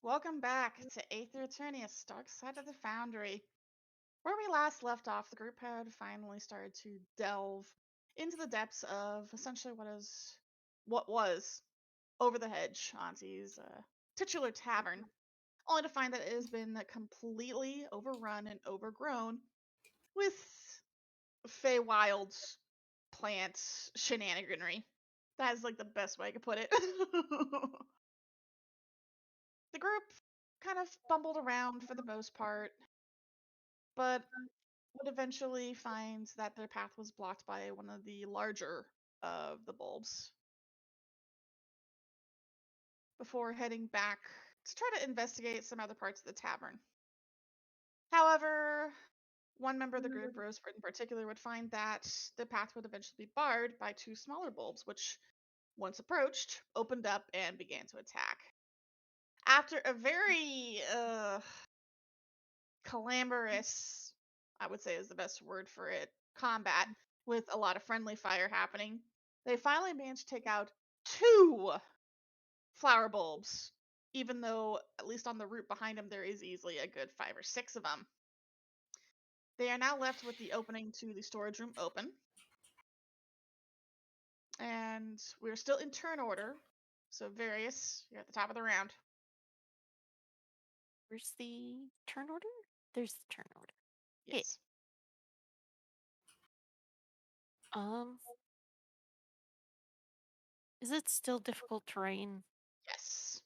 Welcome back to Aether Eternius, Dark Side of the Foundry. Where we last left off, the group had finally started to delve into the depths of essentially what was Over the Hedge, Auntie's titular tavern, only to find that it has been completely overrun and overgrown with Feywild's plant shenaniganry. That is like the best way I could put it. The group kind of bumbled around for the most part, but would eventually find that their path was blocked by one of the larger of the bulbs before heading back to try to investigate some other parts of the tavern. However, one member of the group, Roseford in particular, would find that the path would eventually be barred by two smaller bulbs, which, once approached, opened up and began to attack. After a very clamorous, I would say is the best word for it, combat with a lot of friendly fire happening, they finally managed to take out two flower bulbs, even though, at least on the route behind them, there is easily a good 5 or 6 of them. They are now left with the opening to the storage room open. And we're still in turn order. So, Various, you're at the top of the round. Where's the turn order? There's the turn order. Yes. Is it still difficult terrain? Yes.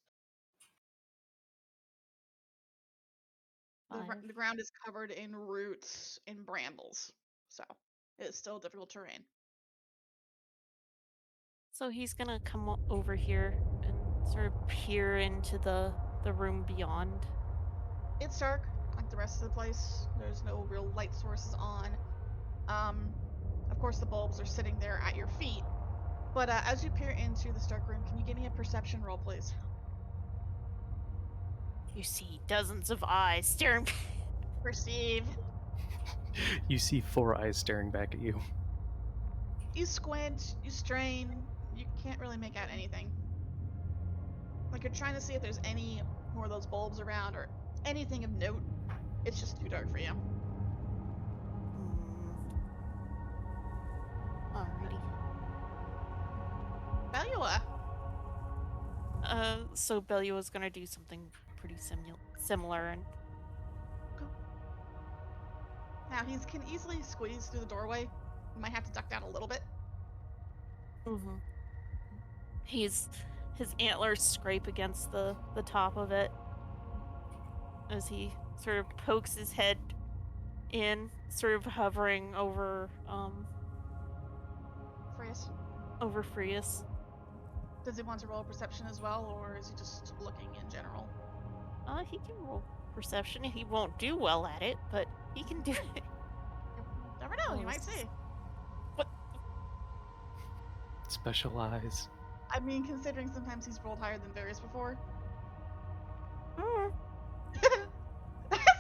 Five. The ground is covered in roots and brambles. So, it is still difficult terrain. So he's gonna come over here and sort of peer into the room beyond. It's dark, like the rest of the place. There's no real light sources on. Of course, the bulbs are sitting there at your feet. But as you peer into this dark room, can you give me a perception roll, please? You see dozens of eyes staring. Perceive. You see 4 eyes staring back at you. You squint, you strain, you can't really make out anything. Like you're trying to see if there's any more of those bulbs around or anything of note. It's just too dark for you. Alrighty. Bellula. So Bellua's gonna do something pretty similar and. Now he can easily squeeze through the doorway. You might have to duck down a little bit. Mm-hmm. His antlers scrape against the top of it as he sort of pokes his head in, sort of hovering over Frias. over Frias. Does he want to roll perception as well, or is he just looking in general? He can roll perception. He won't do well at it, but he can do it. Never know, you might see. What? Special eyes. I mean, considering sometimes he's rolled higher than Various before.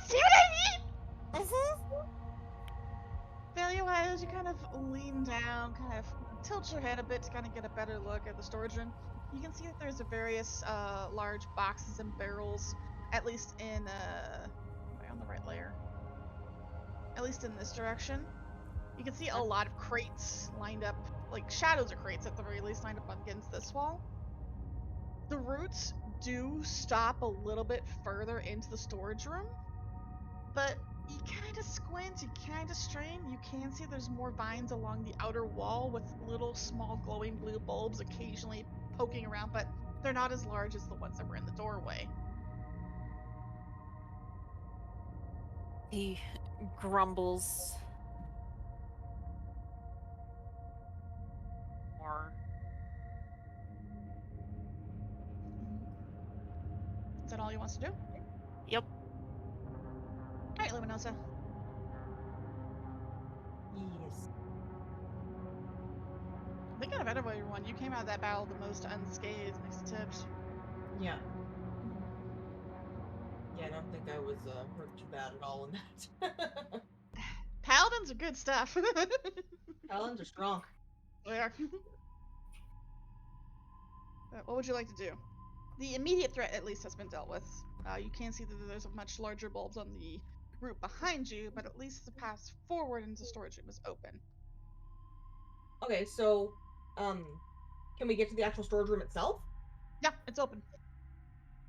See what I mean? Value-wise, you kind of lean down, kind of tilt your head a bit to kind of get a better look at the storage room. You can see that there's various large boxes and barrels, at least in am I on the right layer? At least in this direction. You can see a lot of crates lined up, like shadows of crates at the very least, lined up against this wall. The roots do stop a little bit further into the storage room, but you kind of squint, you kind of strain, you can see there's more vines along the outer wall with little small glowing blue bulbs occasionally poking around, but they're not as large as the ones that were in the doorway. He grumbles. More. Is that all he wants to do? Yep. Alright, Luminosa. Yes. I think out of everyone, you came out of that battle the most unscathed next to Tibbs. Yeah. Yeah, I don't think I was hurt too bad at all in that. Paladins are good stuff. Paladins are strong. They are. What would you like to do? The immediate threat, at least, has been dealt with. You can see that there's much larger bulbs on the route behind you, but at least the path forward into the storage room is open. Okay, so, can we get to the actual storage room itself? Yeah, it's open.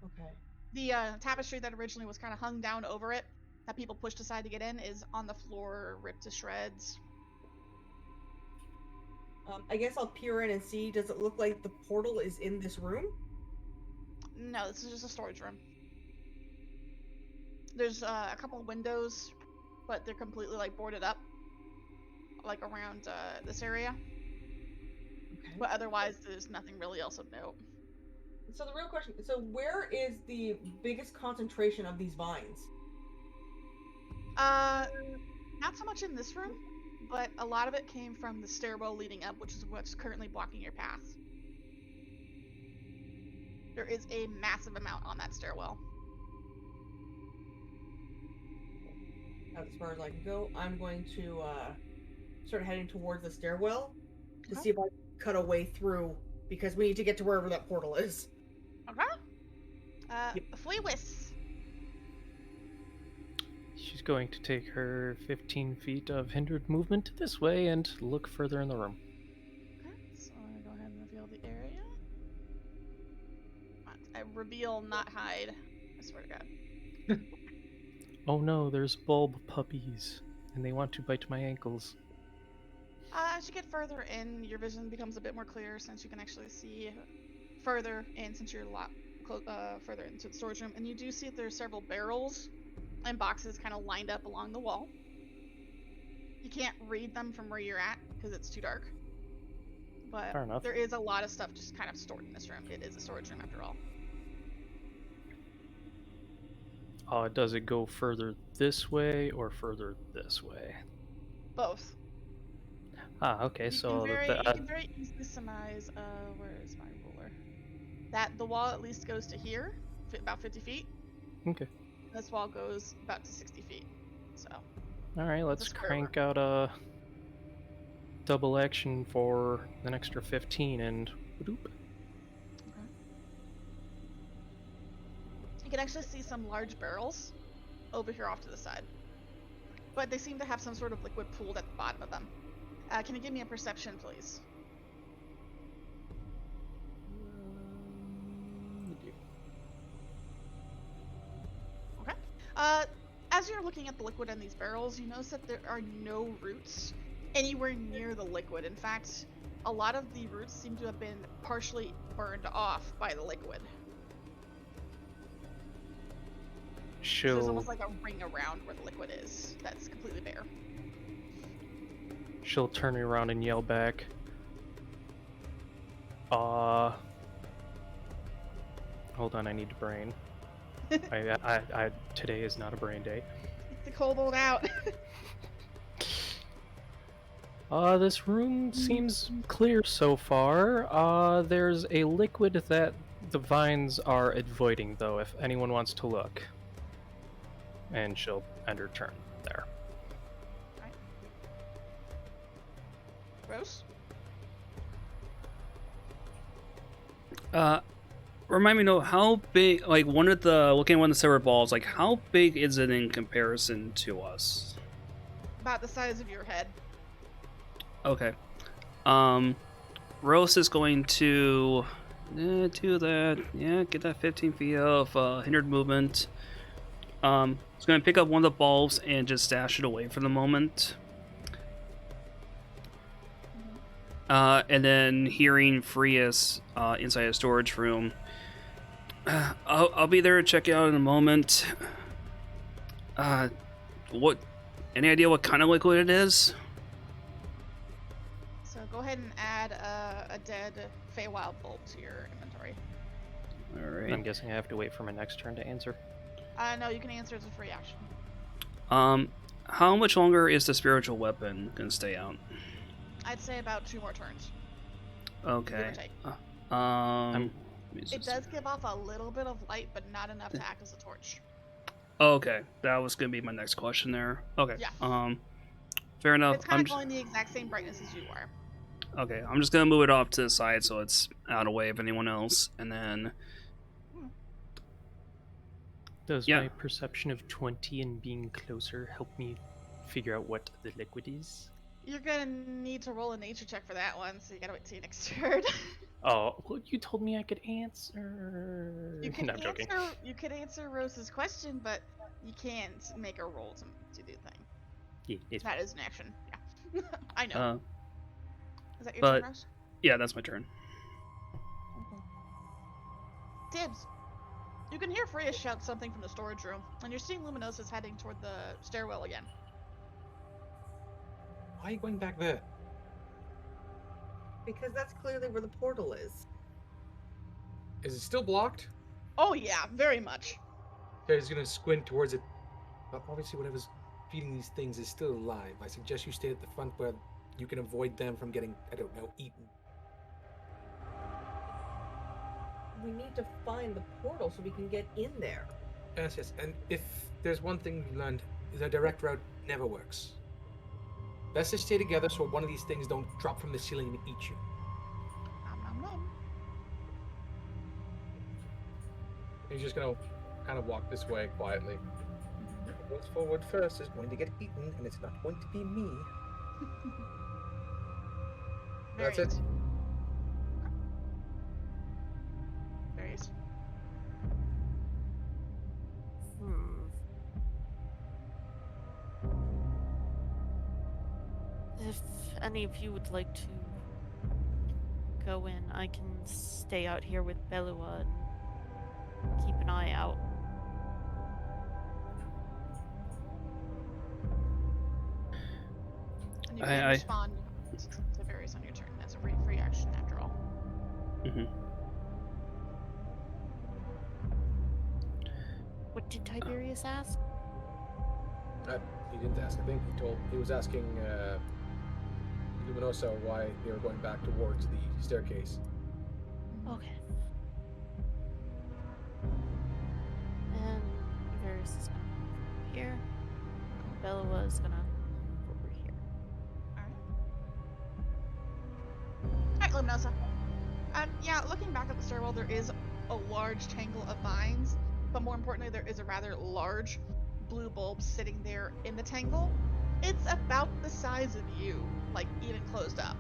Okay. The tapestry that originally was kind of hung down over it, that people pushed aside to get in, is on the floor, ripped to shreds. I guess I'll peer in and see, does it look like the portal is in this room? No, this is just a storage room. There's a couple windows, but they're completely like boarded up, like around this area. Okay. But otherwise, there's nothing really else of note. So the real question, so where is the biggest concentration of these vines? Not so much in this room, but a lot of it came from the stairwell leading up, which is what's currently blocking your path. There is a massive amount on that stairwell. As far as I can go, I'm going to start heading towards the stairwell to Okay. see if I can cut a way through, because we need to get to wherever that portal is. Okay. Fleewis. She's going to take her 15 feet of hindered movement this way and look further in the room. Okay, so I'm gonna go ahead and reveal the area. I reveal, not hide. I swear to God. Oh no, there's bulb puppies, and they want to bite my ankles. As you get further in, your vision becomes a bit more clear since you can actually see further in, since you're a lot further into the storage room. And you do see that there are several barrels and boxes kind of lined up along the wall. You can't read them from where you're at because it's too dark. But Fair enough. there is a lot of stuff just kind of stored in this room. It is a storage room after all. Does it go further this way or further this way? Both. Ah, okay, You so can very easily surmise, where is my ruler? That the wall at least goes to here, about 50 feet. okay. This wall goes about to 60 feet. So, Alright, let's square crank out a double action for an extra 15 and whoop. okay. You can actually see some large barrels over here off to the side. But they seem to have some sort of liquid pooled at the bottom of them. Can you give me a perception, please? Okay. As you're looking at the liquid in these barrels, you notice that there are no roots anywhere near the liquid. In fact, a lot of the roots seem to have been partially burned off by the liquid. So there's almost like a ring around where the liquid is that's completely bare. She'll turn around and yell back. Hold on, I need to brain. Today is not a brain day. It's the kobold out. This room seems clear so far. There's a liquid that the vines are avoiding, though, if anyone wants to look. And she'll end her turn there. Rose? Remind me, know how big, like, one of the, looking at one of the silver balls, like, how big is it in comparison to us? About the size of your head. Okay. Rose is going to do that. Yeah, get that 15 feet of hindered movement. It's going to pick up one of the bulbs and just stash it away for the moment. And then hearing Frias inside a storage room. I'll be there to check it out in a moment. Any idea what kind of liquid it is? So go ahead and add a dead Feywild bulb to your inventory. Alright. I'm guessing I have to wait for my next turn to answer. No, you can answer as a free action. How much longer is the spiritual weapon gonna stay out? I'd say about 2 more turns. Okay. Give or take. It does give off a little bit of light, but not enough to act as a torch. Okay, that was gonna be my next question there. Okay. Yeah. Fair enough. It's kind of going the exact same brightness as you are. Okay, I'm just gonna move it off to the side so it's out of the way of anyone else, and then Does Yeah. my perception of 20 and being closer help me figure out what the liquid is? You're gonna need to roll a nature check for that one, so you gotta wait till your next turn. Oh, well, you told me I could answer. You could No, I'm joking. answer Rose's question, but you can't make a roll to do the thing. Yeah, it's That fine. is an action. Yeah. I know. Is that your but- turn, Rose? Yeah, that's my turn. Tibbs. You can hear Freya shout something from the storage room, and you're seeing Luminosa's heading toward the stairwell again. Why are you going back there? Because that's clearly where the portal is. Is it still blocked? Oh yeah, very much. Okay, he's gonna squint towards it. But obviously, whatever's feeding these things is still alive. I suggest you stay at the front where you can avoid them from getting, I don't know, eaten. We need to find the portal so we can get in there. Yes. And if there's one thing we've learned, the direct route never works. Best to stay together so one of these things don't drop from the ceiling and eat you. Nom nom nom. He's just gonna kind of walk this way quietly. Who goes forward first is going to get eaten, and it's not going to be me. That's it. Various. If any of you would like to go in, I can stay out here with Belua and keep an eye out. And you can respond to various on your turn. That's a free action after all. What did Tiberius ask? He didn't ask. I think he was asking Luminosa why they were going back towards the staircase. Okay. And Tiberius is gonna move here. Belua is gonna move over here. Alright, Luminosa. Yeah, looking back at the stairwell, there is a large tangle of vines, but more importantly, there is a rather large blue bulb sitting there in the tangle. It's about the size of you, like even closed up.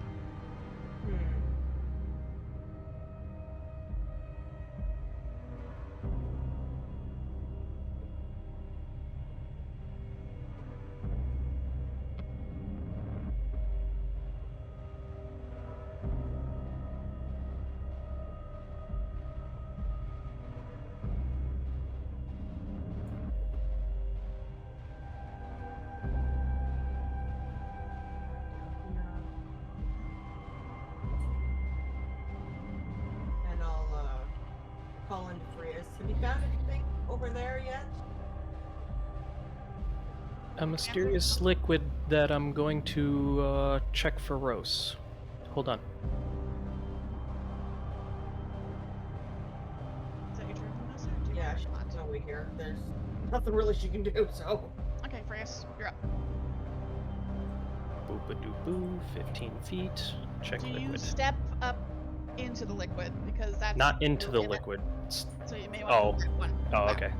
And I'll call into Frias. Have you found anything over there yet? A mysterious liquid that I'm going to check for Rose. Hold on. Is that your turn, Luminosa? Or do you Yeah, want to she's respond? no way here. There's nothing really she can do, so. Okay, Freya, you're up. Boop-a-doop-boo, 15 feet. Check Do you liquid. step up into the liquid? Because that's Not into the in it, liquid. so you may want to step one. Oh, back. okay.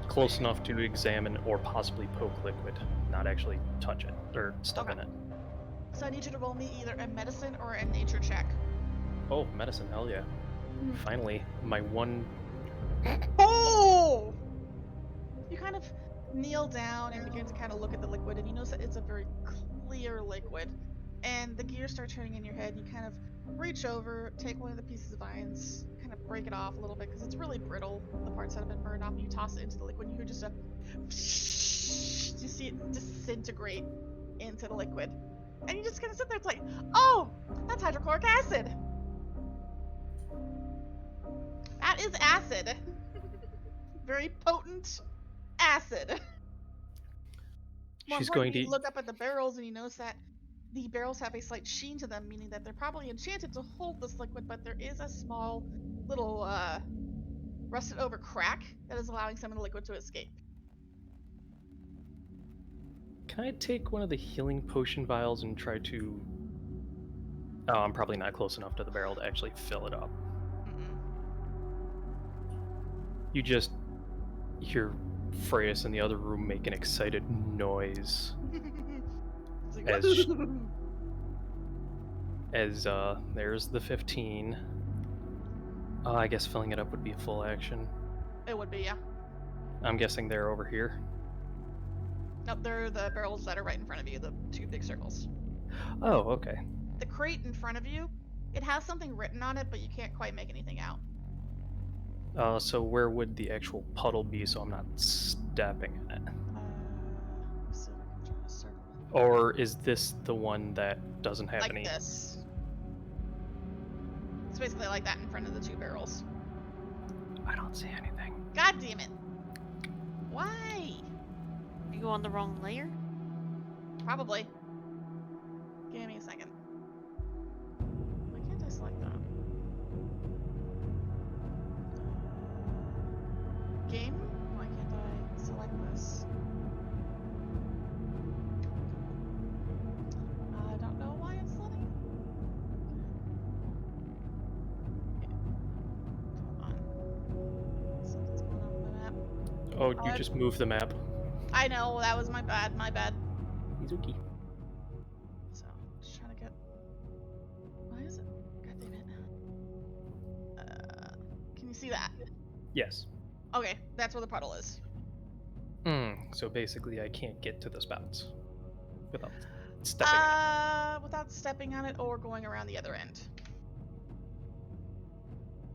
Close enough to examine or possibly poke liquid, not actually touch it or step in it. So I need you to roll me either a medicine or a nature check. Oh, medicine, hell yeah. Finally, my one. Oh! You kind of kneel down and begin to kind of look at the liquid, and you notice that it's a very clear liquid. And the gears start turning in your head, and you kind of reach over, take one of the pieces of vines, kind of break it off a little bit because it's really brittle, the parts that have been burned off, and you toss it into the liquid, and you hear just a. You see it disintegrate into the liquid. And you just kind of sit there, it's like, oh, that's hydrochloric acid. That is acid. Very potent acid. More She's going importantly, to. you look up at the barrels and you notice that the barrels have a slight sheen to them, meaning that they're probably enchanted to hold this liquid, but there is a small little rusted over crack that is allowing some of the liquid to escape. Can I take one of the healing potion vials and try to... Oh, I'm probably not close enough to the barrel to actually fill it up. Mm-mm. You just hear Freya's in the other room make an excited noise It's like, as sh- "Woohoo!" as there's the 15. I guess filling it up would be a full action. It would be, yeah. I'm guessing they're over here. Nope, they're the barrels that are right in front of you, the two big circles. Oh, okay. The crate in front of you, it has something written on it, but you can't quite make anything out. So where would the actual puddle be so I'm not stepping in it? Let's see if I can draw a circle. Or is this the one that doesn't have Like any? this. It's basically like that in front of the two barrels. I don't see anything. God damn it. Why? You go on the wrong layer? Probably. Give me a second. Why can't I select that? Game? Why can't I select this? I don't know why it's letting. Okay. Hold on. Something's going on with the map. Oh, you just moved the map. I know, that was my bad, Mizuki. So, just trying to get. Why is it? God damn it. Can you see that? Yes. Okay, that's where the puddle is. So basically I can't get to the spouts without stepping on Without stepping on it or going around the other end.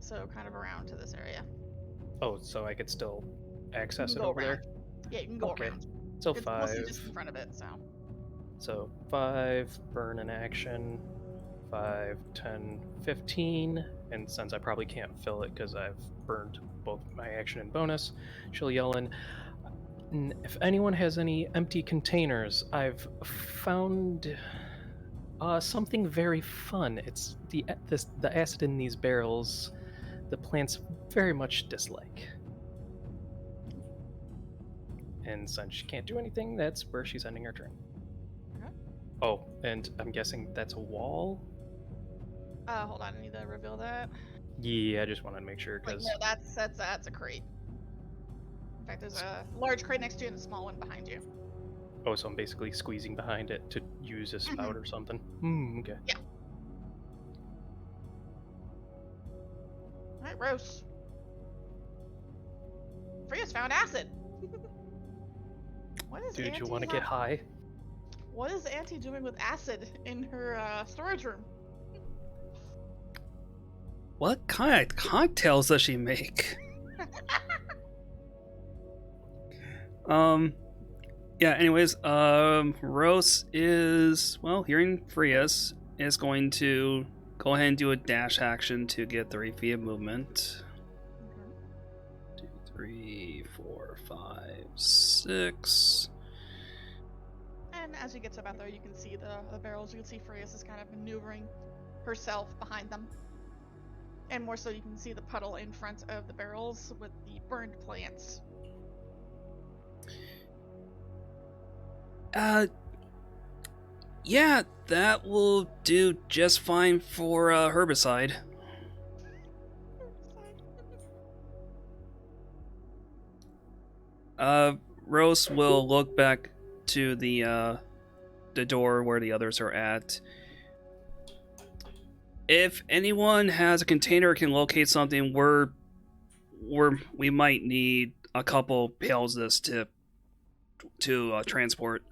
So kind of around to this area. it. Oh, so I could still access You it can go over around. there? Yeah, you can go Okay. around. So It's 5. mostly just in front of it, so. So 5, burn an action, 5, 10, 15, and since I probably can't fill it because I've burned both my action and bonus, she'll yell in, if anyone has any empty containers, I've found something very fun. It's the acid in these barrels the plants very much dislike. And since she can't do anything, that's where she's ending her turn. Okay. Oh, and I'm guessing that's a wall? Hold on, I need to reveal that. Yeah, I just wanted to make sure, Like, because... no, that's a crate. In fact, there's a large crate next to you and a small one behind you. Oh, so I'm basically squeezing behind it to use a spout or something. Okay. Yeah. Alright, Rose. Freya's found acid! What is Dude, Auntie you want to get high? What is Auntie doing with acid in her storage room? What kind of cocktails does she make? Yeah, anyways, Rose is, well, hearing Frias, is going to go ahead and do a dash action to get 3 feet of movement. 2, 3, 4, 5, 6. And as she gets up out there, you can see the barrels. You can see Frias is kind of maneuvering herself behind them. And more so, you can see the puddle in front of the barrels with the burned plants. Yeah, that will do just fine for herbicide. Rose will look back to the door where the others are at. If anyone has a container or can locate something, we might need a couple pails of this to transport.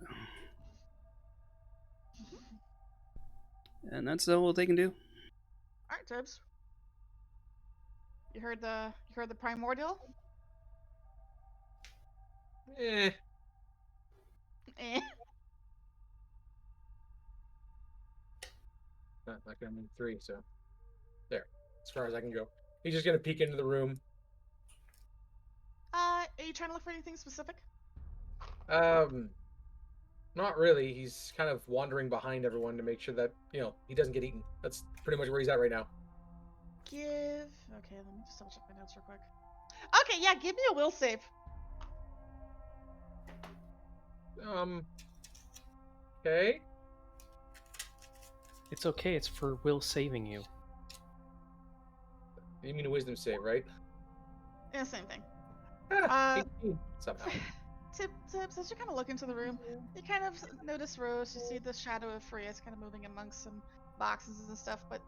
And that's all they can do. Alright, Tibbs. You heard the primordial? Eh. Eh. Not like I'm in 3, so there. As far as I can go. He's just gonna peek into the room. Are you trying to look for anything specific? Not really. He's kind of wandering behind everyone to make sure that, he doesn't get eaten. That's pretty much where he's at right now. Okay, let me just double check my notes real quick. Okay, yeah, give me a will save. Okay. It's okay, it's for Will saving you. You mean a wisdom save, right? Yeah, same thing. Uh, 18 somehow. Tips, as you kind of look into the room, you kind of notice Rose. You see the shadow of Freya's kind of moving amongst some boxes and stuff. But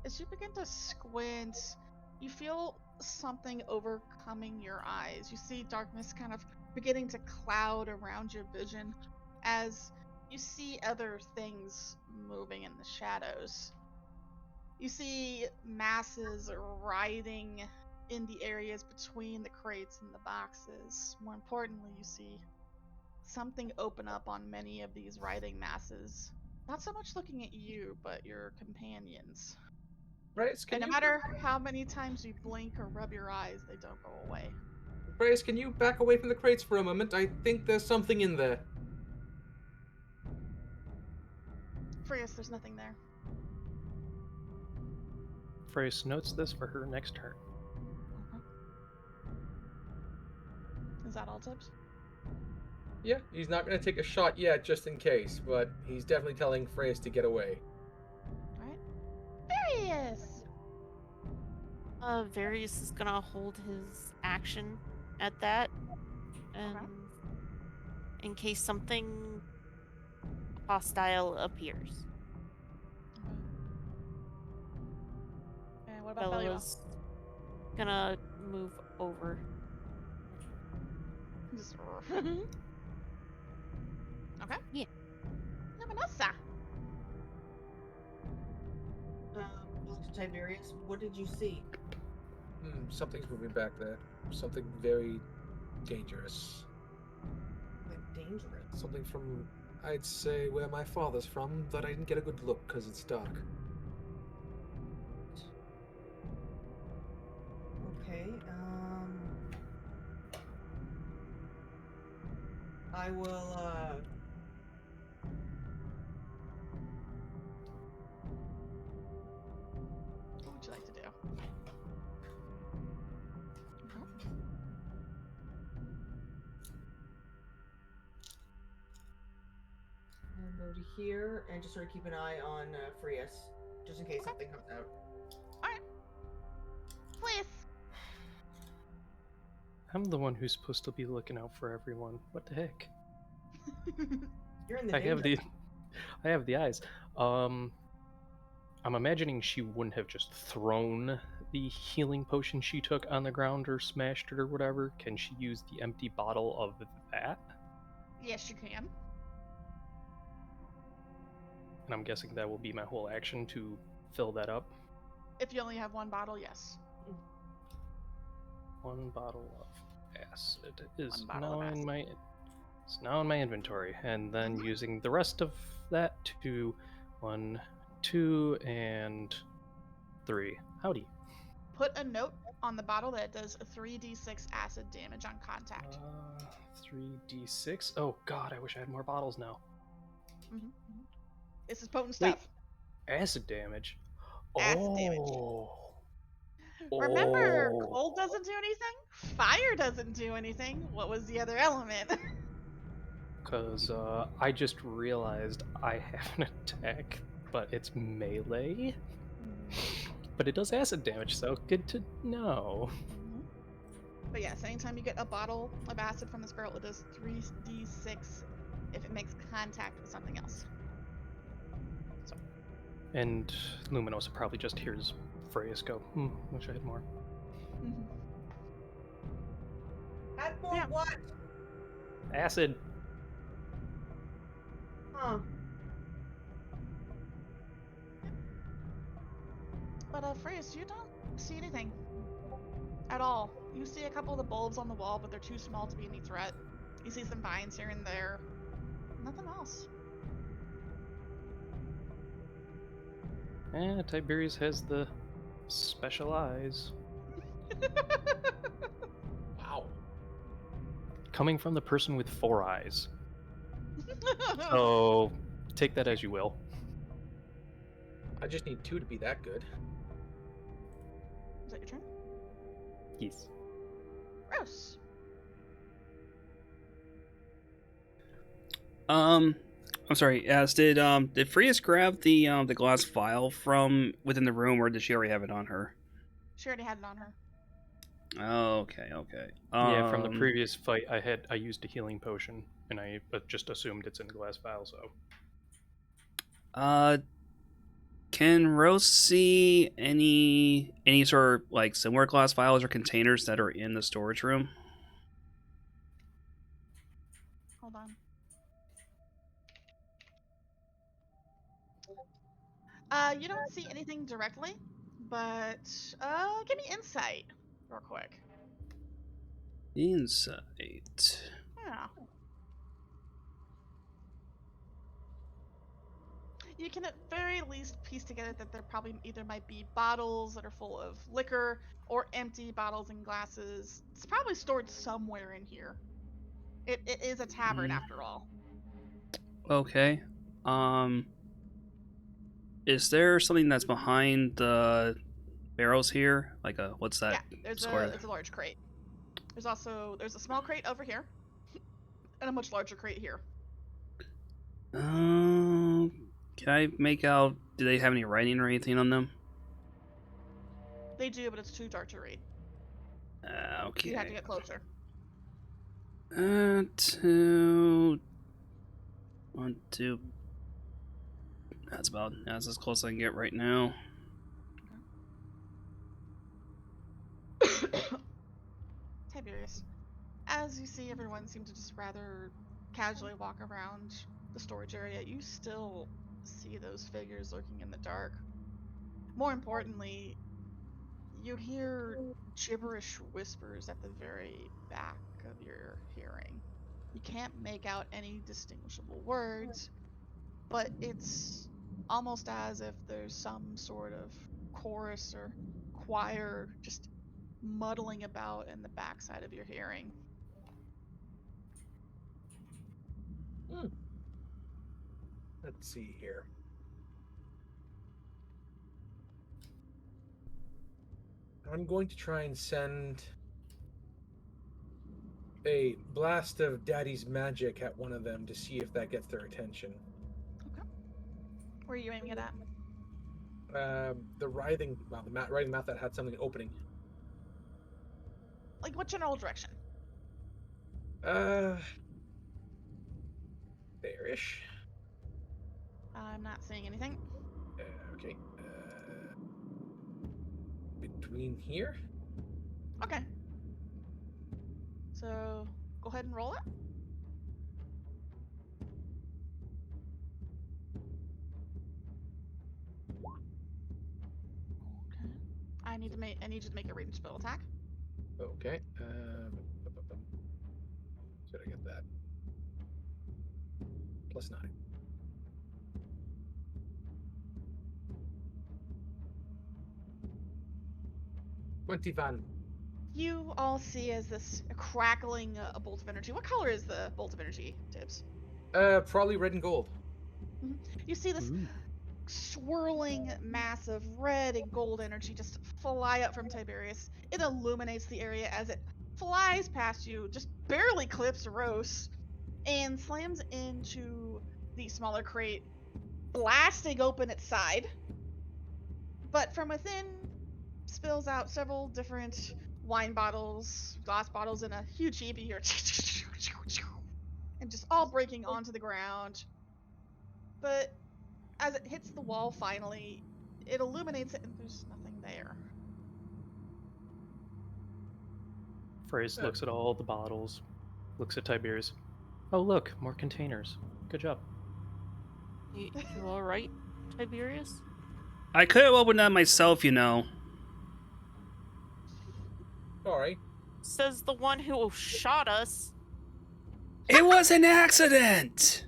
as you begin to squint, you feel something overcoming your eyes. You see darkness kind of beginning to cloud around your vision as you see other things moving in the shadows. You see masses writhing in the areas between the crates and the boxes. More importantly, you see something open up on many of these writhing masses. Not so much looking at you, but your companions. Bryce, And no matter how many times you blink or rub your eyes, they don't go away. Bryce, can you back away from the crates for a moment? I think there's something in there. Frias, there's nothing there. Freya notes this for her next turn. Okay. Is that all, Tips? Yeah, he's not going to take a shot yet, just in case, but he's definitely telling Freya to get away. Alright. Various! Various is gonna hold his action at that, and Okay. in case something hostile appears. And what about Belly Bella's gonna move over. Just okay. Yeah. Luminosa. Tiberius, what did you see? Something's moving back there. Something very dangerous. Like dangerous. Something from, I'd say, where my father's from, but I didn't get a good look because it's dark. Okay, I will, What would you like to do? Okay. and go to here and just sort of keep an eye on Frias, just in case something comes out. Alright. Please. I'm the one who's supposed to be looking out for everyone. What the heck? You're in the I have the danger. I have the eyes. I'm imagining she wouldn't have just thrown the healing potion she took on the ground or smashed it or whatever. Can she use the empty bottle of that? Yes, you can. And I'm guessing that will be my whole action to fill that up. If you only have one bottle, yes. One bottle of acid is One bottle now of in acid. my it's now in my inventory, and then Mhm. using the rest of that to 1, 2, and 3. Howdy. Put a note on the bottle that does a 3d6 acid damage on contact. 3d6. Oh god, I wish I had more bottles now. This is potent Wait. stuff. Acid damage. Acid damage. Oh. Remember, Oh. cold doesn't do anything. Fire doesn't do anything. What was the other element? Because I just realized I have an attack, but it's melee. But it does acid damage, so good to know. But yes, anytime you get a bottle of acid from this barrel, it does 3d6 if it makes contact with something else. And Luminosa probably just hears Freya's go, wish I had more. Add more Yeah. what? Acid! Huh. But Freys, you don't see anything at all. You see a couple of the bulbs on the wall, but they're too small to be any threat. You see some vines here and there. Nothing else. Tiberius has the special eyes. Wow. Coming from the person with 4 eyes. So, take that as you will. I just need 2 to be that good. Is that your turn? Yes. Gross. I'm sorry. Did Frias grab the glass vial from within the room, or did she already have it on her? She already had it on her. Okay, okay. Yeah, from the previous fight, I used a healing potion, and I just assumed it's in the glass vial. So Can Rose see any sort of like similar glass vials or containers that are in the storage room? Hold on. You don't see anything directly, but give me insight real quick. Insight. Yeah. You can at very least piece together that there probably either might be bottles that are full of liquor or empty bottles and glasses. It's probably stored somewhere in here. It is a tavern after all. Okay. Is there something that's behind the barrels here? Like a what's that Yeah, there's square? a large crate. There's a small crate over here and a much larger crate here. Can I make out? Do they have any writing or anything on them? They do, but it's too dark to read. Okay. You have to get closer. 2, 1, 2. That's as close as I can get right now. Tiberius. As you see, everyone seemed to just rather casually walk around the storage area. You still see those figures lurking in the dark. More importantly, you hear gibberish whispers at the very back of your hearing. You can't make out any distinguishable words, but it's almost as if there's some sort of chorus or choir just muddling about in the backside of your hearing. Let's see here. I'm going to try and send a blast of Daddy's magic at one of them to see if that gets their attention. Okay. Where are you aiming it at? The writhing mouth that had something opening. Like, what general direction? There-ish. I'm not seeing anything. Okay. Between here? Okay. So, go ahead and roll it. Okay. I need you to make a ranged spell attack. Okay. Should I get that? +9. $20. You all see as this crackling bolt of energy. What color is the bolt of energy, Tibbs? Probably red and gold. You see this swirling mass of red and gold energy just fly up from Tiberius. It illuminates the area as it flies past you, just barely clips Rose, and slams into the smaller crate, blasting open its side. But from within spills out several different wine bottles, glass bottles, and a huge heap here. And just all breaking onto the ground. But as it hits the wall finally, it illuminates it and there's nothing there. Phrase looks at all the bottles, looks at Tiberius. Oh, look, more containers. Good job. You all right, Tiberius? I could have opened that myself, you know. Alright. Says the one who shot us. It was an accident!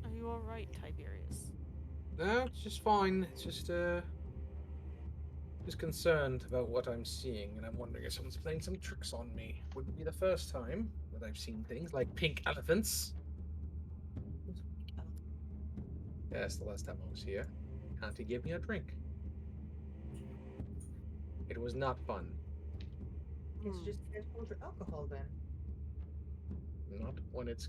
Are you all right, Tiberius? No, it's just fine. It's just concerned about what I'm seeing, and I'm wondering if someone's playing some tricks on me. Wouldn't be the first time that I've seen things like pink elephants. Yes, the last time I was here, Auntie gave me a drink. It was not fun. It's just transport alcohol then. Not when it's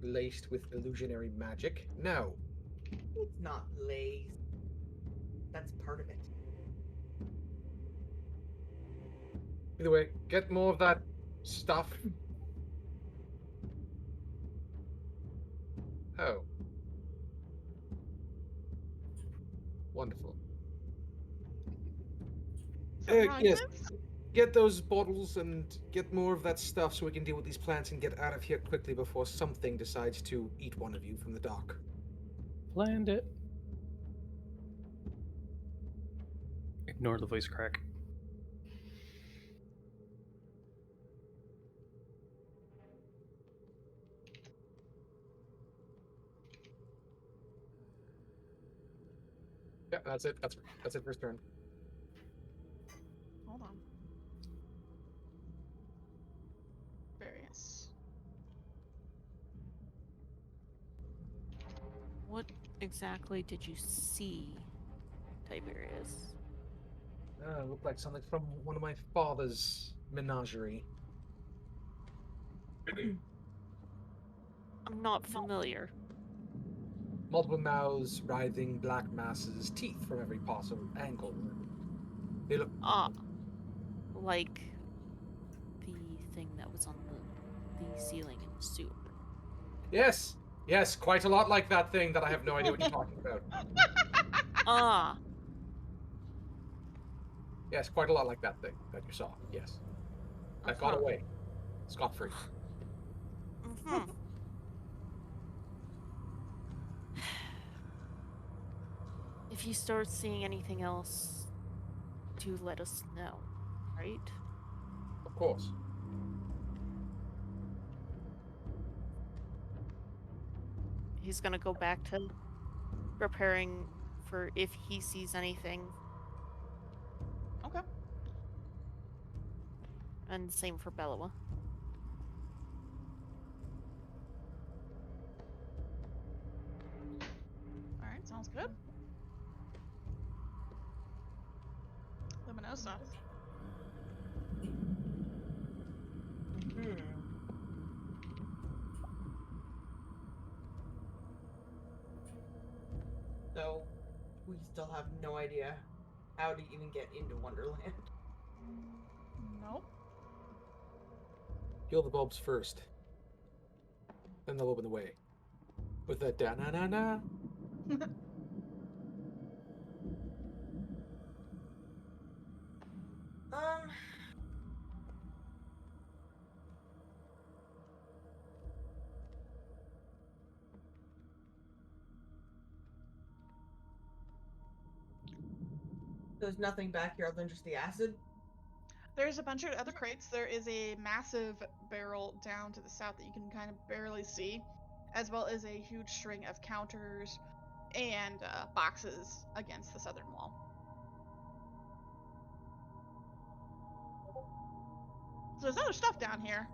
laced with illusionary magic. No. It's not laced. That's part of it. Either way, get more of that stuff. Oh. Wonderful. Something wrong Yes, with this? get those bottles and get more of that stuff so we can deal with these plants and get out of here quickly before something decides to eat one of you from the dock. Land it. Ignore the voice crack. Yeah, that's it. That's it for his turn. Hold on. Various. What exactly did you see, Tiberius? Looked like something from one of my father's menagerie. I'm not familiar. Multiple mouths, writhing black masses, teeth from every possible angle. They look Ah, like the thing that was on the ceiling in the sewer. Yes, quite a lot like that thing that I have no idea what you're talking about. Ah, Yes, quite a lot like that thing that you saw. Yes, that got away, scot-free. Mm-hmm. If you start seeing anything else, do let us know, right? Of course. He's gonna go back to preparing for if he sees anything, Okay. and same for Bellowa. Alright, sounds good. Luminosa. So, we still have no idea how to even get into Wonderland. Nope. Heal the bulbs first. Then they'll open the way. With that da-na-na-na. There's nothing back here other than just the acid. There's a bunch of other crates. There is a massive barrel down to the south that you can kind of barely see, as well as a huge string of counters and boxes against the southern wall. So there's other stuff down here.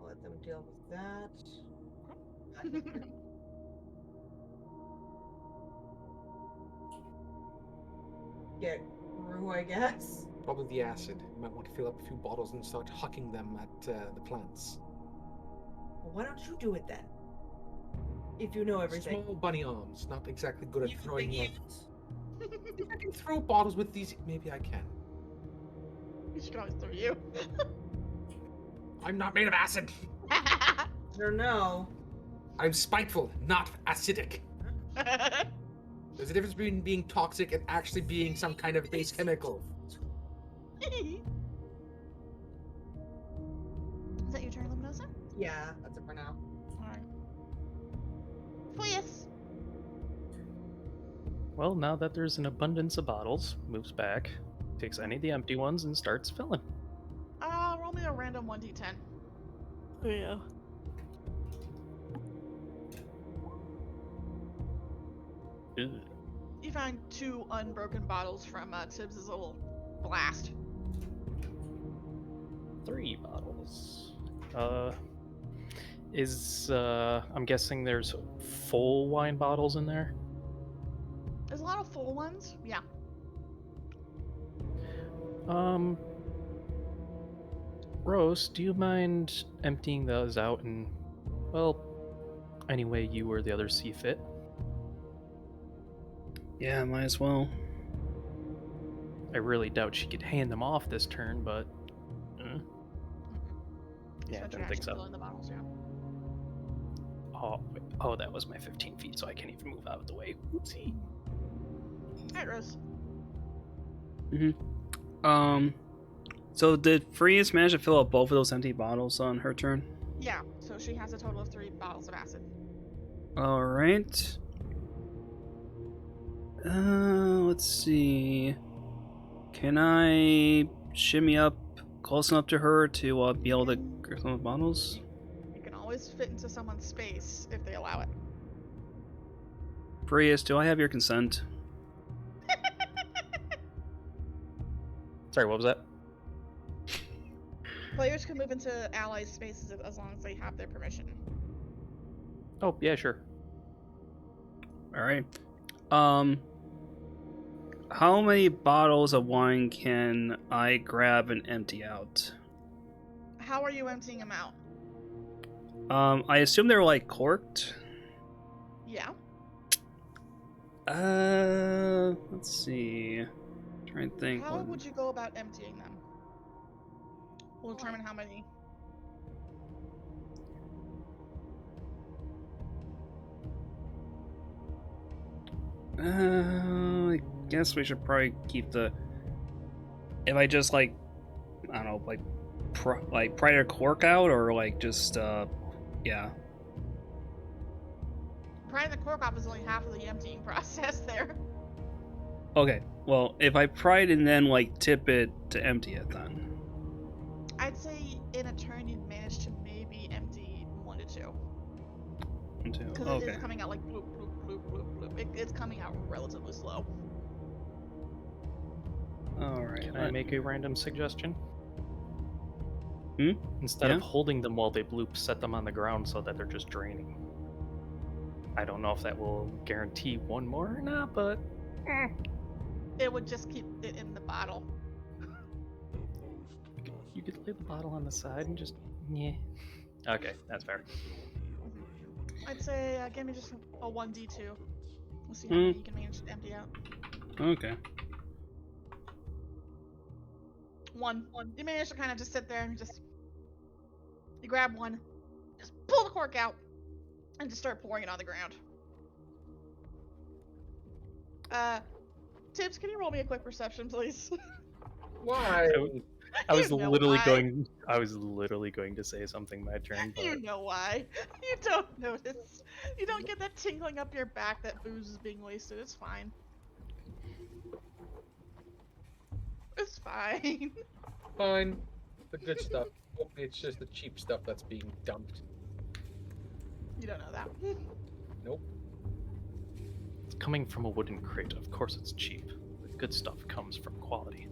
I'll let them deal with that. Get through, I guess. Probably the acid. You might want to fill up a few bottles and start hucking them at the plants. Well, why don't you do it then? If you know everything. Small bunny arms. Not exactly good at Use throwing big them. hands. If I can throw bottles with these, maybe I can. We should always throw you. I'm not made of acid. I don't know. I'm spiteful, not acidic. There's a difference between being toxic and actually being some kind of base chemical. Is that your turn, Luminosa? Yeah, that's it for now. Alright. Please. Well, now that there's an abundance of bottles, moves back, takes any of the empty ones, and starts filling. Roll me a random 1d10. Oh, yeah. Ugh. You find 2 unbroken bottles from Tibbs' little blast. 3 bottles. I'm guessing there's full wine bottles in there? There's a lot of full ones. Yeah. Rose, do you mind emptying those out and, well, any way you or the others see fit? Yeah, might as well. I really doubt she could hand them off this turn, but... You Yeah, I spent your didn't think action so. filling the bottles, yeah. Oh, that was my 15 feet, so I can't even move out of the way. Oopsie. Alright, Rose. So did Freeze manage to fill up both of those empty bottles on her turn? Yeah, so she has a total of 3 bottles of acid. Alright. Let's see. Can I shimmy up close enough to her to be able to grab some of the bottles? You can always fit into someone's space if they allow it. Prius, do I have your consent? Sorry, what was that? Players can move into allies' spaces as long as they have their permission. Oh, yeah, sure. Alright. How many bottles of wine can I grab and empty out? How are you emptying them out? I assume they're like corked. Yeah. Let's see. Trying to think. How would you go about emptying them? We'll determine how many. I guess we should probably keep the. If I just like, I don't know, like, pry a cork out, or like just, yeah. Prying the cork off is only half of the emptying process there. Okay, well, if I pry it and then like tip it to empty it, then. I'd say in a turn you'd manage to maybe empty 1 to 2. 1, 2. Because Okay. it is coming out like bloop, bloop, bloop, bloop, bloop. It's coming out relatively slow. All right. Can I make a random suggestion? Hmm? Instead Yeah? of holding them while they bloop, set them on the ground so that they're just draining. I don't know if that will guarantee 1 more or not, but... It would just keep it in the bottle. You could lay the bottle on the side and just... Yeah. Okay, that's fair. I'd say give me just a 1d2. We'll see how many you can manage to empty out. Okay. 1. You manage to kind of just sit there and just... You grab one, just pull the cork out, and just start pouring it on the ground. Tibbs, can you roll me a quick perception, please? Why? I was You know literally why. going to say something my turn, but... You know why. You don't notice. You don't get that tingling up your back that booze is being wasted. It's fine. It's fine. Fine. The good stuff. It's just the cheap stuff that's being dumped. You don't know that. Nope. It's coming from a wooden crate. Of course it's cheap. The good stuff comes from quality.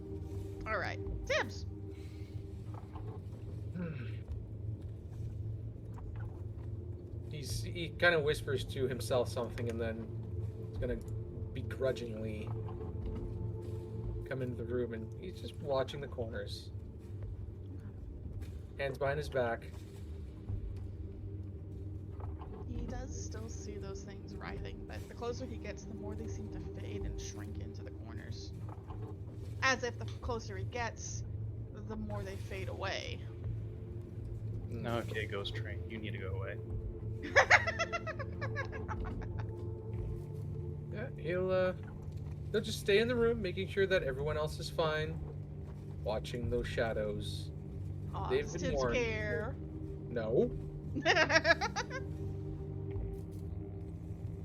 Alright. Tibbs! He kind of whispers to himself something and then he's gonna begrudgingly come into the room and he's just watching the corners. Hands behind his back. He does still see those things writhing, but the closer he gets, the more they seem to fade and shrink into the corners. As if the closer he gets, the more they fade away. Okay, Ghost Train, you need to go away. Yeah, he'll just stay in the room, making sure that everyone else is fine. Watching those shadows. Aw, They've does been Tibbs warned. care? No,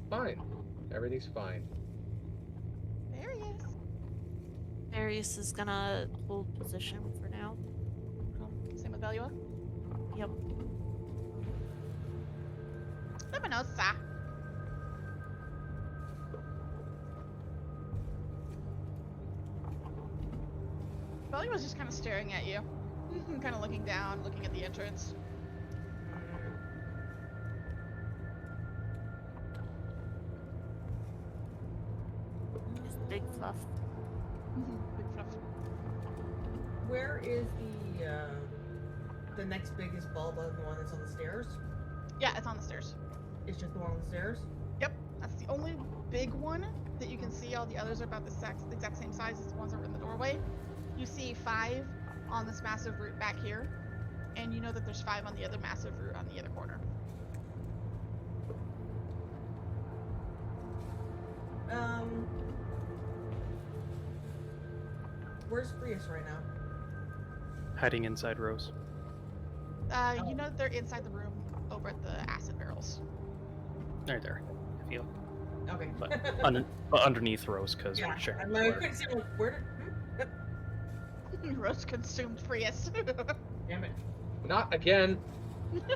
fine. Everything's fine. There he is. Darius is gonna hold position for now. Same with Belua? Yep. Luminosa. Belly was just kind of staring at you. Kind of looking down, looking at the entrance. Just big fluff. Big fluff. Where is the next biggest bulb other than the one that's on the stairs? Yeah, it's on the stairs. It's just the one on the stairs? Yep, that's the only big one that you can see. All the others are about the exact same size as the ones that were in the doorway. You see 5 on this massive root back here, and you know that there's 5 on the other massive root on the other corner. Where's Prius right now? Hiding inside Rose. You know that they're inside the room over at the acid barrels. Right there. I feel. Okay. But underneath Rose, because yeah, we're sharing. I'm the like, floor. couldn't see, like, where did... Rose consumed Prius. Damn it. Not again.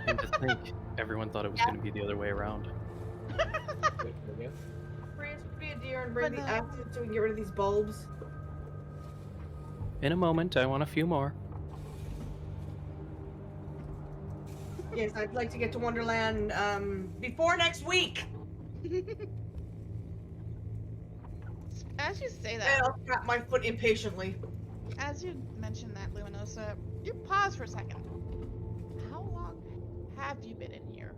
And to think, everyone thought it was going to be the other way around. Again. Prius would be a deer and bring But the no. acid so we can get rid of these bulbs. In a moment, I want a few more. Yes, I'd like to get to Wonderland before next week. As you say And that, I'll tap my foot impatiently. as you mention that, Luminosa, you pause for a second. How long have you been in here?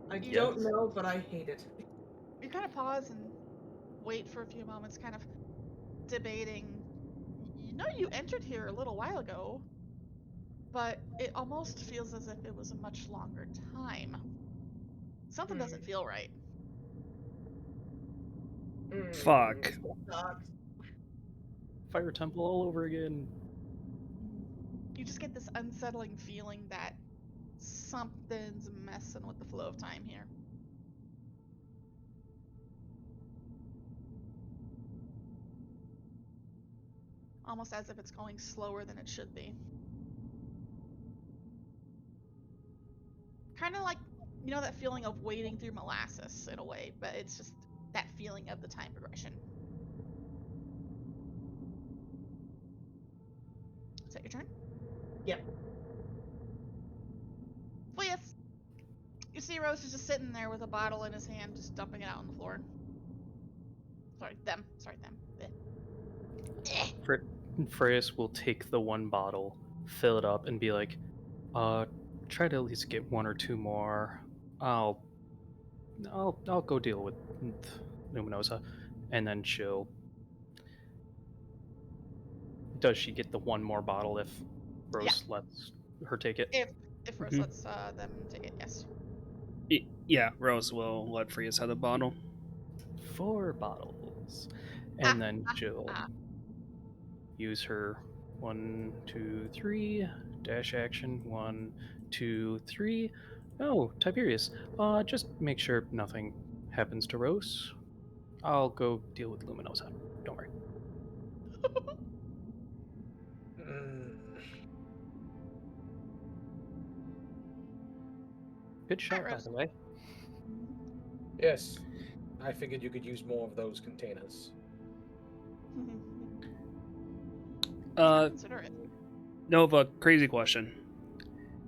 I Yes. don't know, but I hate it. You kind of pause and wait for a few moments, kind of debating. You know, you entered here a little while ago, but it almost feels as if it was a much longer time. Something doesn't feel right. Fuck. Sucks. Fire Temple all over again. You just get this unsettling feeling that something's messing with the flow of time here. Almost as if it's going slower than it should be. Kind of like, you know, that feeling of wading through molasses in a way, but it's just that feeling of the time progression. Is that your turn? Yep. Well, yes. You see Rose is just sitting there with a bottle in his hand, just dumping it out on the floor. Sorry, them. Freyas will take the one bottle, fill it up, and be like, try to at least get 1 or 2 more. I'll go deal with Luminosa. And then she'll... Does she get the 1 more bottle if Rose lets her take it? If Rose lets them take it, yes. Yeah, Rose will let Frias have the bottle. 4 bottles. And then she'll use her 1, 2, 3 dash action. 1, 2, 3. Oh, Tiberius. Just make sure nothing happens to Rose. I'll go deal with Luminosa. Don't worry. Good shot, by Rose. the way. Yes. I figured you could use more of those containers. Consider it. Nova, crazy question.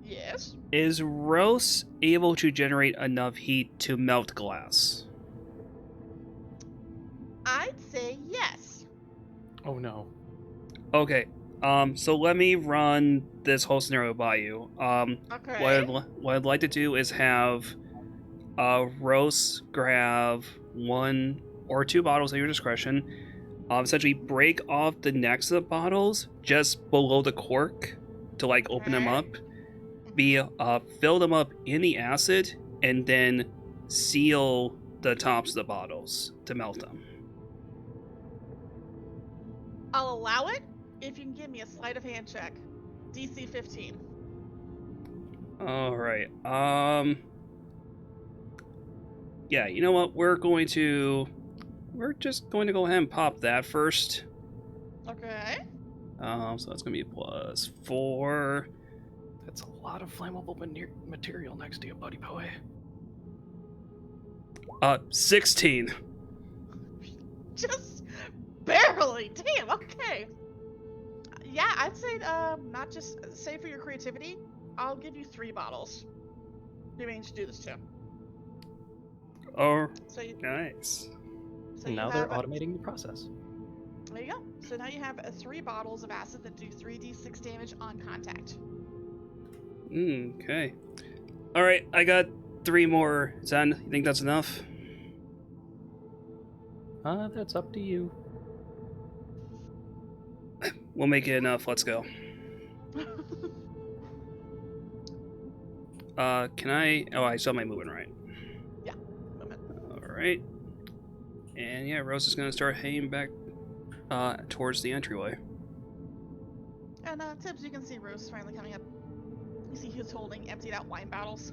Yes. Is Rose able to generate enough heat to melt glass? I'd say yes. Oh no. Okay. So let me run this whole scenario by you. Okay. What I'd like to do is have Rose grab 1 or 2 bottles at your discretion. Essentially break off the necks of the bottles just below the cork to like open them up. Fill them up in the acid and then seal the tops of the bottles to melt them. I'll allow it if you can give me a sleight of hand check. DC 15. All right. Yeah, you know what? We're just going to go ahead and pop that first. Okay. So that's gonna be +4. That's a lot of flammable material next to you, buddy boy. 16. Just barely. Damn. Okay. Yeah, I'd say not just say for your creativity, I'll give you 3 bottles. You managed to do this too. Oh, So you, nice. so you Now they're have automating the process. There you go. So now you have 3 bottles of acid that do 3d6 damage on contact. Okay. All right, I got 3 more. Zen, you think that's enough? That's up to you. We'll make it enough. Let's go. Can I? Oh, I saw my movement right. Yeah, movement. All right. And yeah, Rose is gonna start heading back towards the entryway. And Tibbs, you can see Rose finally coming up. You see he's holding emptied out wine bottles.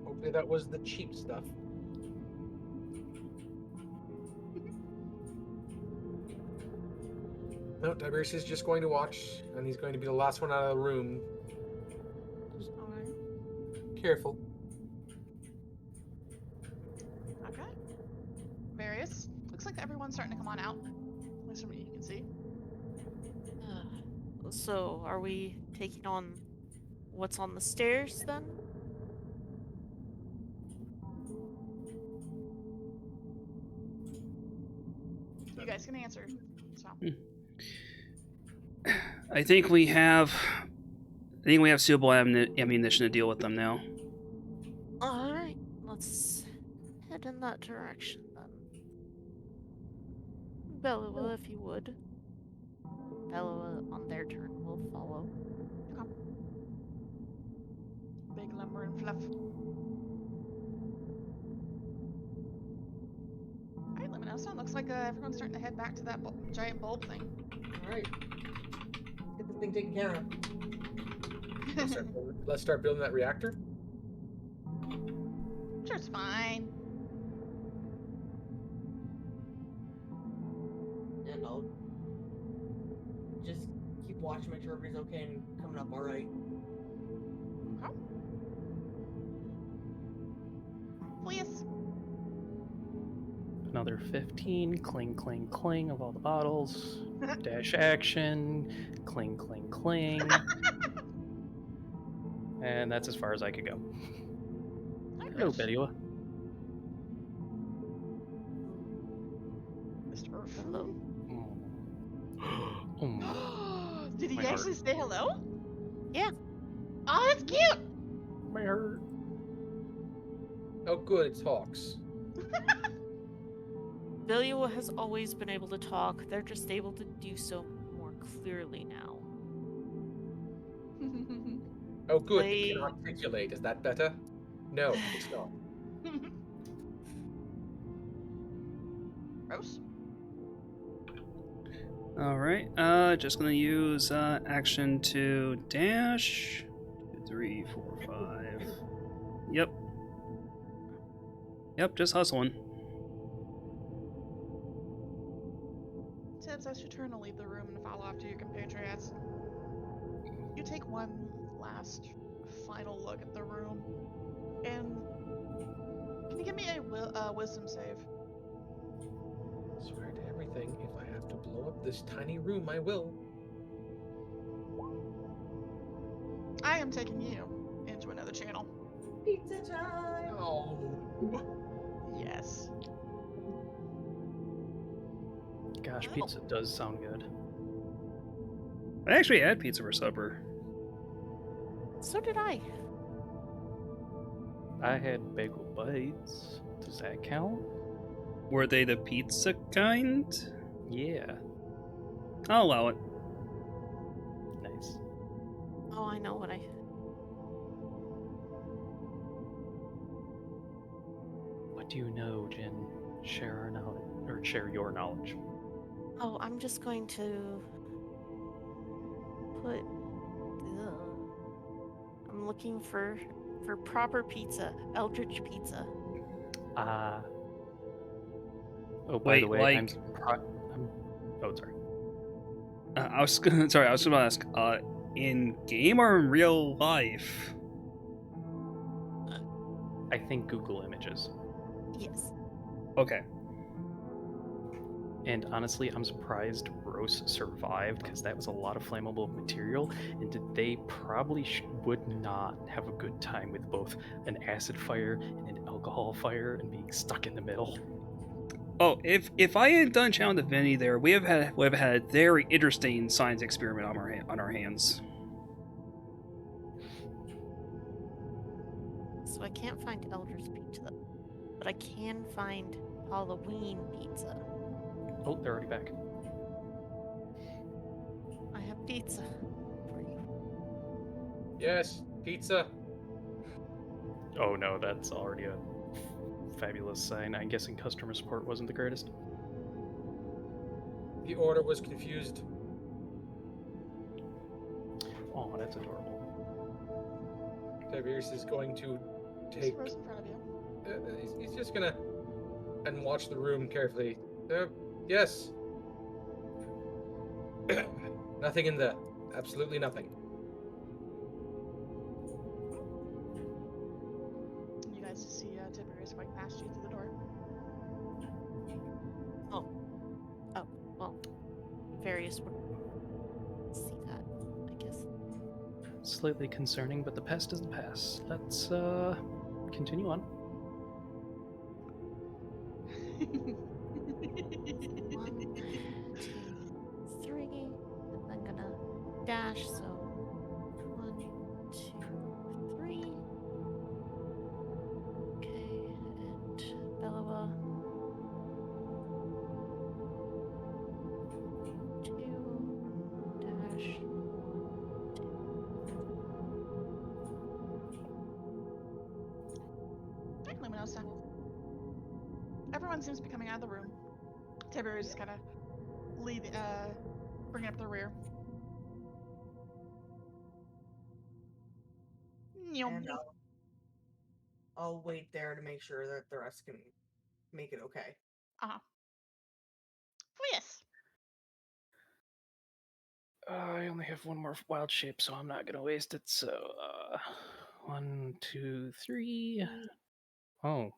Hopefully that was the cheap stuff. No, Tiberius is just going to watch, and he's going to be the last one out of the room. Just Alright. careful. Okay. Various. Looks like everyone's starting to come on out. At least from what you can see. So, are we taking on what's on the stairs then? You guys can answer. So. I think we have suitable ammunition to deal with them now. Alright, let's head in that direction then. Belua, if you would. Belua, on their turn, will follow. Okay. Big lumber and fluff. Alright, Luminosa. Looks like everyone's starting to head back to that giant bulb thing. Alright. Get this thing taken care of. Let's start building that reactor. Sure, it's fine. And I'll just keep watching, make sure everybody's okay and coming up alright. Okay. Please. Another 15. Cling, cling, cling of all the bottles. Dash action. Cling, cling, cling. And that's as far as I could go. Hello, Belua. Mr. Earth. Hello. Did he My actually heart. say hello? Yeah. Oh, that's cute! My heart. Oh, good, it talks. Belua has always been able to talk. They're just able to do so more clearly now. Oh, good, They- it can articulate. Is that better? No, it's not. Rose? All right. Just gonna use action to dash. 2, 3, 4, 5. Yep. Yep. Just hustling. Tibbs, as you turn to leave the room and follow after your compatriots, you take one last final look at the room, and can you give me a wisdom save? Swear to everything, if I have to blow up this tiny room, I will. I am taking you into another channel. Pizza time! Oh. Yes. Gosh, pizza does sound good. I actually had pizza for supper. So did I. I had bagel bites. Does that count? Were they the pizza kind? Yeah. I'll allow it. Nice. Oh, I know what I... What do you know, Jin? Share our knowledge, or share your knowledge. Oh, I'm just going to put... I'm looking for proper pizza. Eldritch pizza. Oh, by Wait, the way, like- oh, sorry. I was gonna. Sorry, I was gonna ask. In game or in real life? I think Google Images. Yes. Okay. And honestly, I'm surprised Rose survived, because that was a lot of flammable material, and they probably would not have a good time with both an acid fire and an alcohol fire and being stuck in the middle. Oh, if I hadn't done Channel Divinity there, we have had a very interesting science experiment on our hands. So I can't find Elder's Pizza, but I can find Halloween pizza. Oh, they're already back. I have pizza for you. Yes, pizza. Oh no, that's already a fabulous sign. I'm guessing customer support wasn't the greatest. The order was confused. Oh, that's adorable. Tiberius is going to Just take. Rose in front of you. He's just gonna and watch the room carefully. Yes. Nothing in there. Absolutely nothing. You guys just see Tiberius walk past you through the door. Well, various would see that, I guess. Slightly concerning, but the past is the past. Let's continue on. 1, 2, 3, and I'm gonna dash, so 1, 2, 3. Okay, and Bellowa. 2, dash, 2. Alright, Luminosa. Everyone seems to be coming out of the room. Tiberius is kind of bringing up the rear. And I'll wait there to make sure that the rest can make it okay. Uh-huh. Yes. I only have one more wild shape, so I'm not gonna waste it. So, 1, 2, 3. Oh.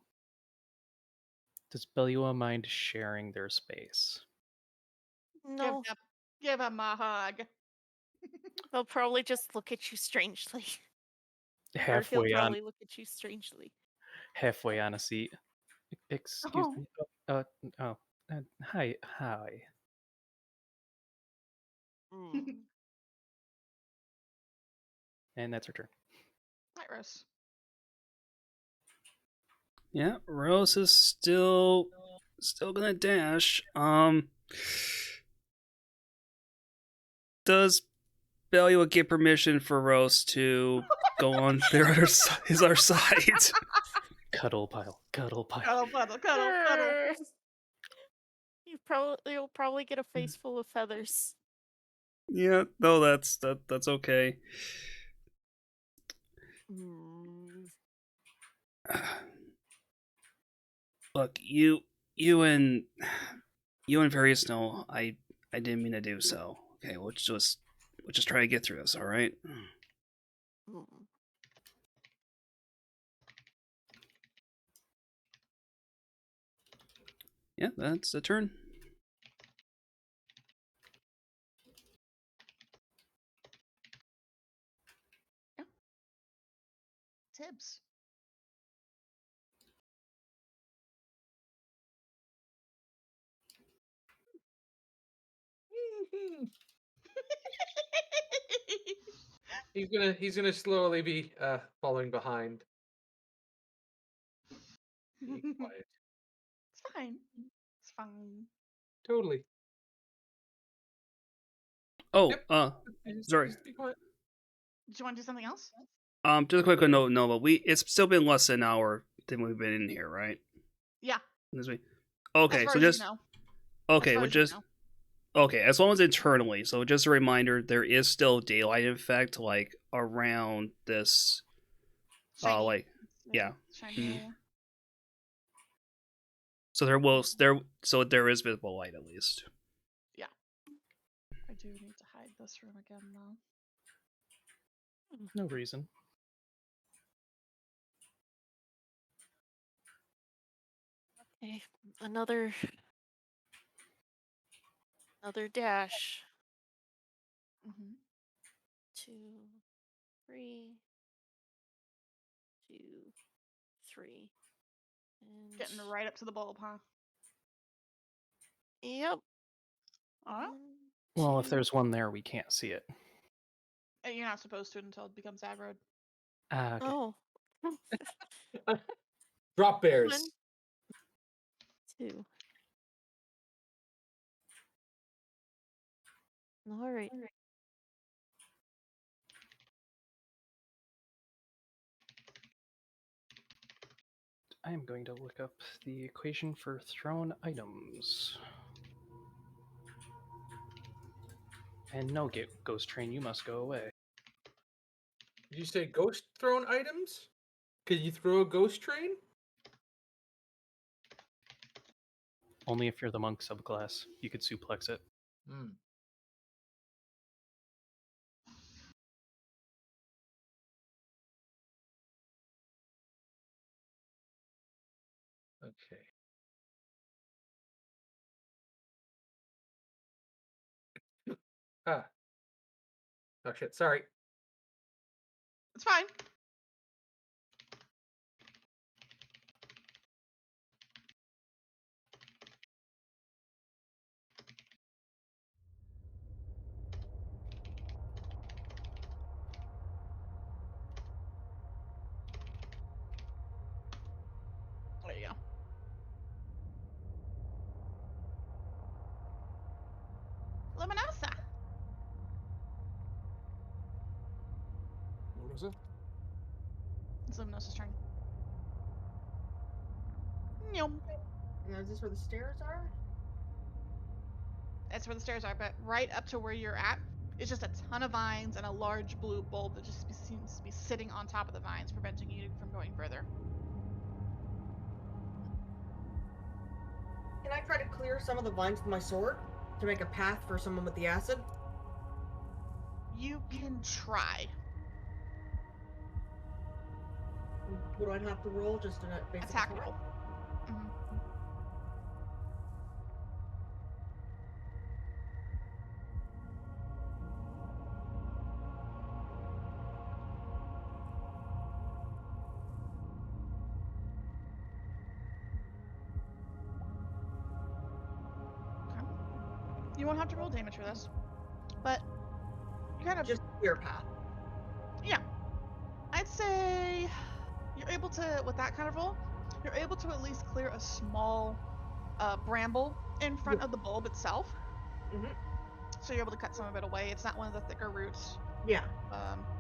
Does Belua mind sharing their space? No, Give him a hug. they'll probably just look at you strangely. Or he'll Halfway on, probably look at you strangely. halfway on a seat. Excuse Oh. me. Hi. Mm. And that's her turn. Night Rose. Yeah, Rose is still gonna dash. Does Belua get permission for Rose to go on their other side? Cuddle pile. Cuddle, cuddle. You'll probably get a face full of feathers. Yeah, no, that's okay. Look, you and Various know I didn't mean to do so. Okay, we'll just try to get through this, all right? Mm. Yeah, that's a turn. Tibbs. He's gonna slowly be following behind. Be quiet. It's fine. It's fine. Totally. Oh, Yep. sorry. Just be quiet. Do you want to do something else? Just a quick note, Nova. It's still been less than an hour than we've been in here, right? Yeah. This week. Okay, as far so as just you know. okay, As far we're as you just know. okay. As long as internally, so just a reminder, there is still daylight effect, like around this. Shiny. Yeah. Shiny. Mhm. Yeah. So there is visible light at least. I do need to hide this room again, though. No reason. Okay, another dash. 2, 3, 2, 3, and Getting right up to the bulb, huh? Yep. Alright. Well, if there's one there, we can't see it. You're not supposed to until it becomes aggroed. Okay. Oh. Drop bears. 1, 2. All right. I am going to look up the equation for thrown items. And no, Ghost Train, you must go away. Did you say ghost thrown items? Could you throw a ghost train? Only if you're the monk subclass. You could suplex it. Hmm. Okay. Ah. Oh shit, sorry. It's fine. There you go. Luminosa. What was it? It's Luminosa's turn. Yum. Now, is this where the stairs are? That's where the stairs are, but right up to where you're at is just a ton of vines and a large blue bulb that just seems to be sitting on top of the vines, preventing you from going further. Can I try to clear some of the vines with my sword to make a path for someone with the acid? You can try. What do I have to roll? Just a basic Attack roll. Mhm. Okay. You won't have to roll damage for this, but you kind of Just clear path. yeah. I'd say you're able to, with that kind of roll, you're able to at least clear a small bramble in front of the bulb itself. Mm-hmm. So you're able to cut some of it away. It's not one of the thicker roots. Yeah.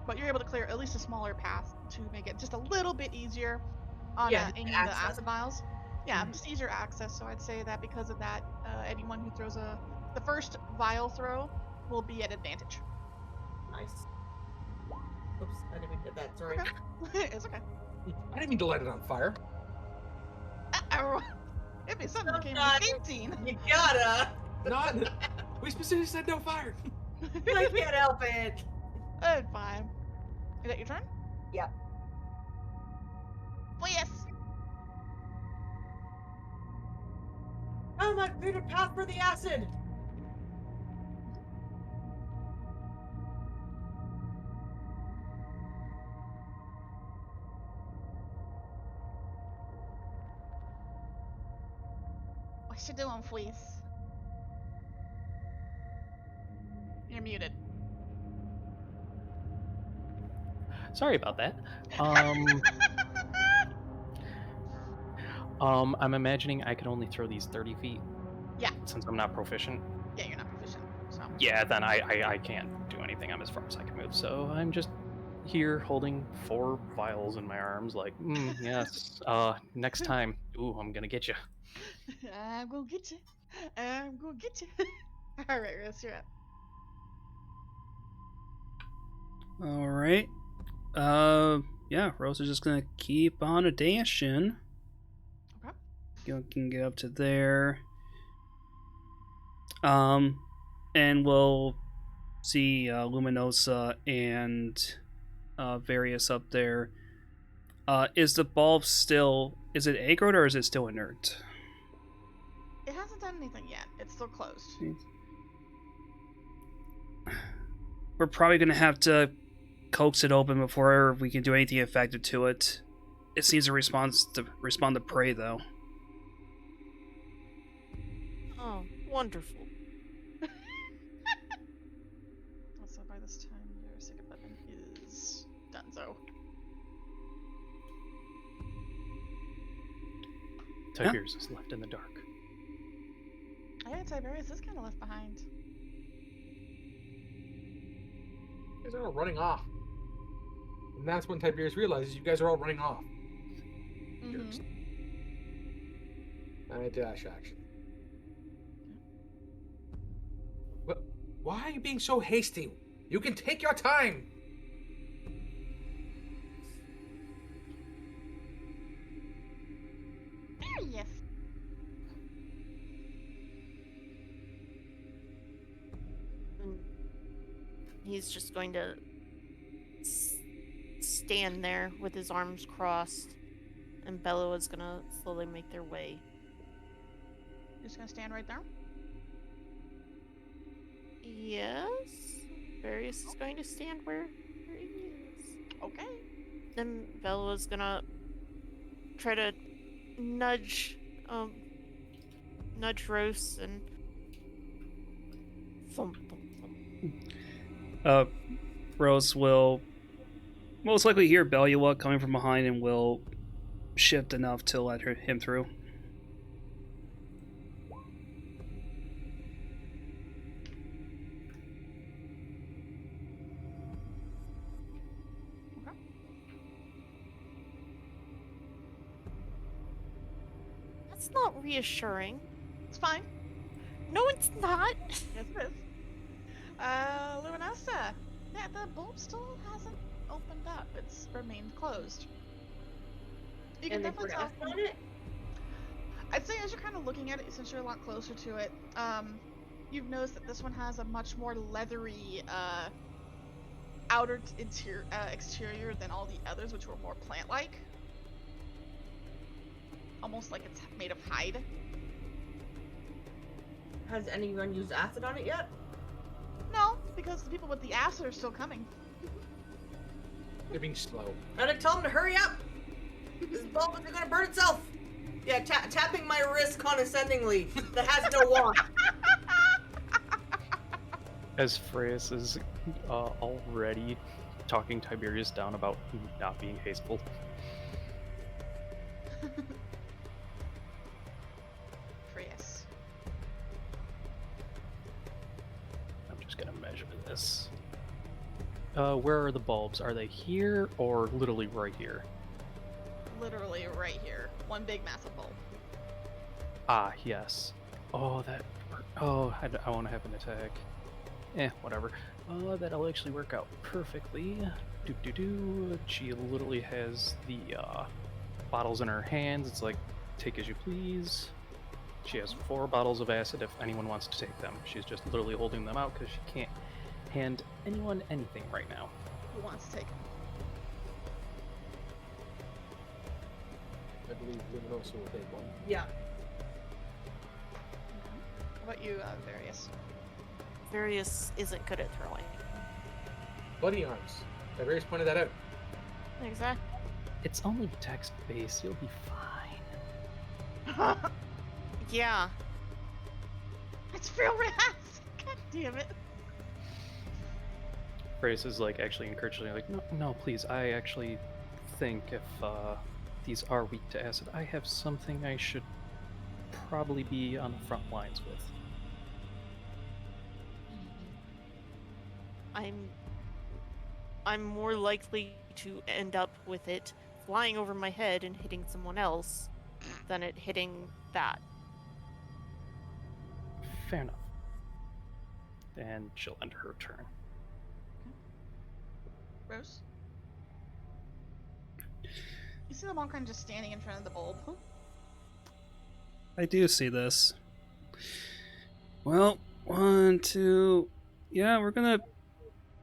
But you're able to clear at least a smaller path to make it just a little bit easier on Yeah, just aiming access. the acid vials. Yeah, Mhm. just easier access. So I'd say that because of that, anyone who throws the first vial throw will be at advantage. Nice. Oops, I didn't mean to hit that. Sorry. Okay. It's okay. I didn't mean to light it on fire. It'd be something that came Sometimes with 15. You gotta. Not. We specifically said no fire. I can't help it. Fine. Is that your turn? Yep. Oh yes. Oh, my cleared a path for the acid. What you doing, Fleece? You're muted. Sorry about that. I'm imagining I could only throw these 30 feet. Yeah. Since I'm not proficient. Yeah, you're not proficient, so. Yeah, then I can't do anything. I'm as far as I can move. So I'm just here holding 4 vials in my arms, like, yes. Next time, I'm gonna get you. I'm gonna get you. I'm gonna get you. All right, Russ, you're up. All right. Yeah, Rose is just gonna keep on a dashing. Okay. You can get up to there. And we'll see Luminosa and Various up there. Is the bulb still? Is it aggroed or is it still inert? It hasn't done anything yet. It's still closed. We're probably gonna have to coax it open before we can do anything effective to it. It seems to respond to prey though. Oh. Wonderful. Also, by this time, your second weapon is donezo. Tiberius is left in the dark. Yeah, Tiberius is kind of left behind. You guys are all running off. And that's when Tiberius realizes you guys are all running off. Jerks. I dash action. What? Why are you being so hasty? You can take your time. Yes. And he's just going to stand there with his arms crossed, and Bella is gonna slowly make their way. Just gonna stand right there. Yes, Various is going to stand where he is. Okay. Then Bella's gonna try to nudge Rose and thump, thump, thump. Rose will most likely hear Belua coming from behind and will shift enough to let him through. That's not reassuring. It's fine. No, it's not. Yes, it is. Luminosa. Yeah, the bulb still hasn't opened up. It's remained closed. You can And they definitely put tell. acid on it? I'd say as you're kind of looking at it, since you're a lot closer to it, you've noticed that this one has a much more leathery exterior than all the others, which were more plant-like. Almost like it's made of hide. Has anyone used acid on it yet? No, because the people with the acid are still coming. They're being slow. Gotta tell them to hurry up! This bulb is gonna burn itself! Yeah, tapping my wrist condescendingly that has no wand. As Freya's is already talking Tiberius down about not being hasteful. Prius. I'm just gonna measure this. Where are the bulbs? Are they here or literally right here? Literally right here. One big massive bulb. Ah, yes. Oh, that. Oh, I want to have an attack. Whatever. That'll actually work out perfectly. She literally has the bottles in her hands. It's like, take as you please. She has 4 bottles of acid if anyone wants to take them. She's just literally holding them out because she can't hand anyone anything right now. Who wants to take them? I believe Luminosa will take one. Yeah. How about you, Various? Various isn't good at throwing. Bloody arms. Tiberius pointed that out. Exactly. It's only text based. You'll be fine. Yeah. It's real rats! God damn it. Grace is like actually encouraging, like, no, please. I actually think if these are weak to acid, I have something I should probably be on the front lines with. I'm more likely to end up with it flying over my head and hitting someone else than it hitting that. Fair enough. And she'll end her turn. Rose? You see them all kind of just standing in front of the bulb. I do see this. Well, 1, 2... Yeah, we're gonna...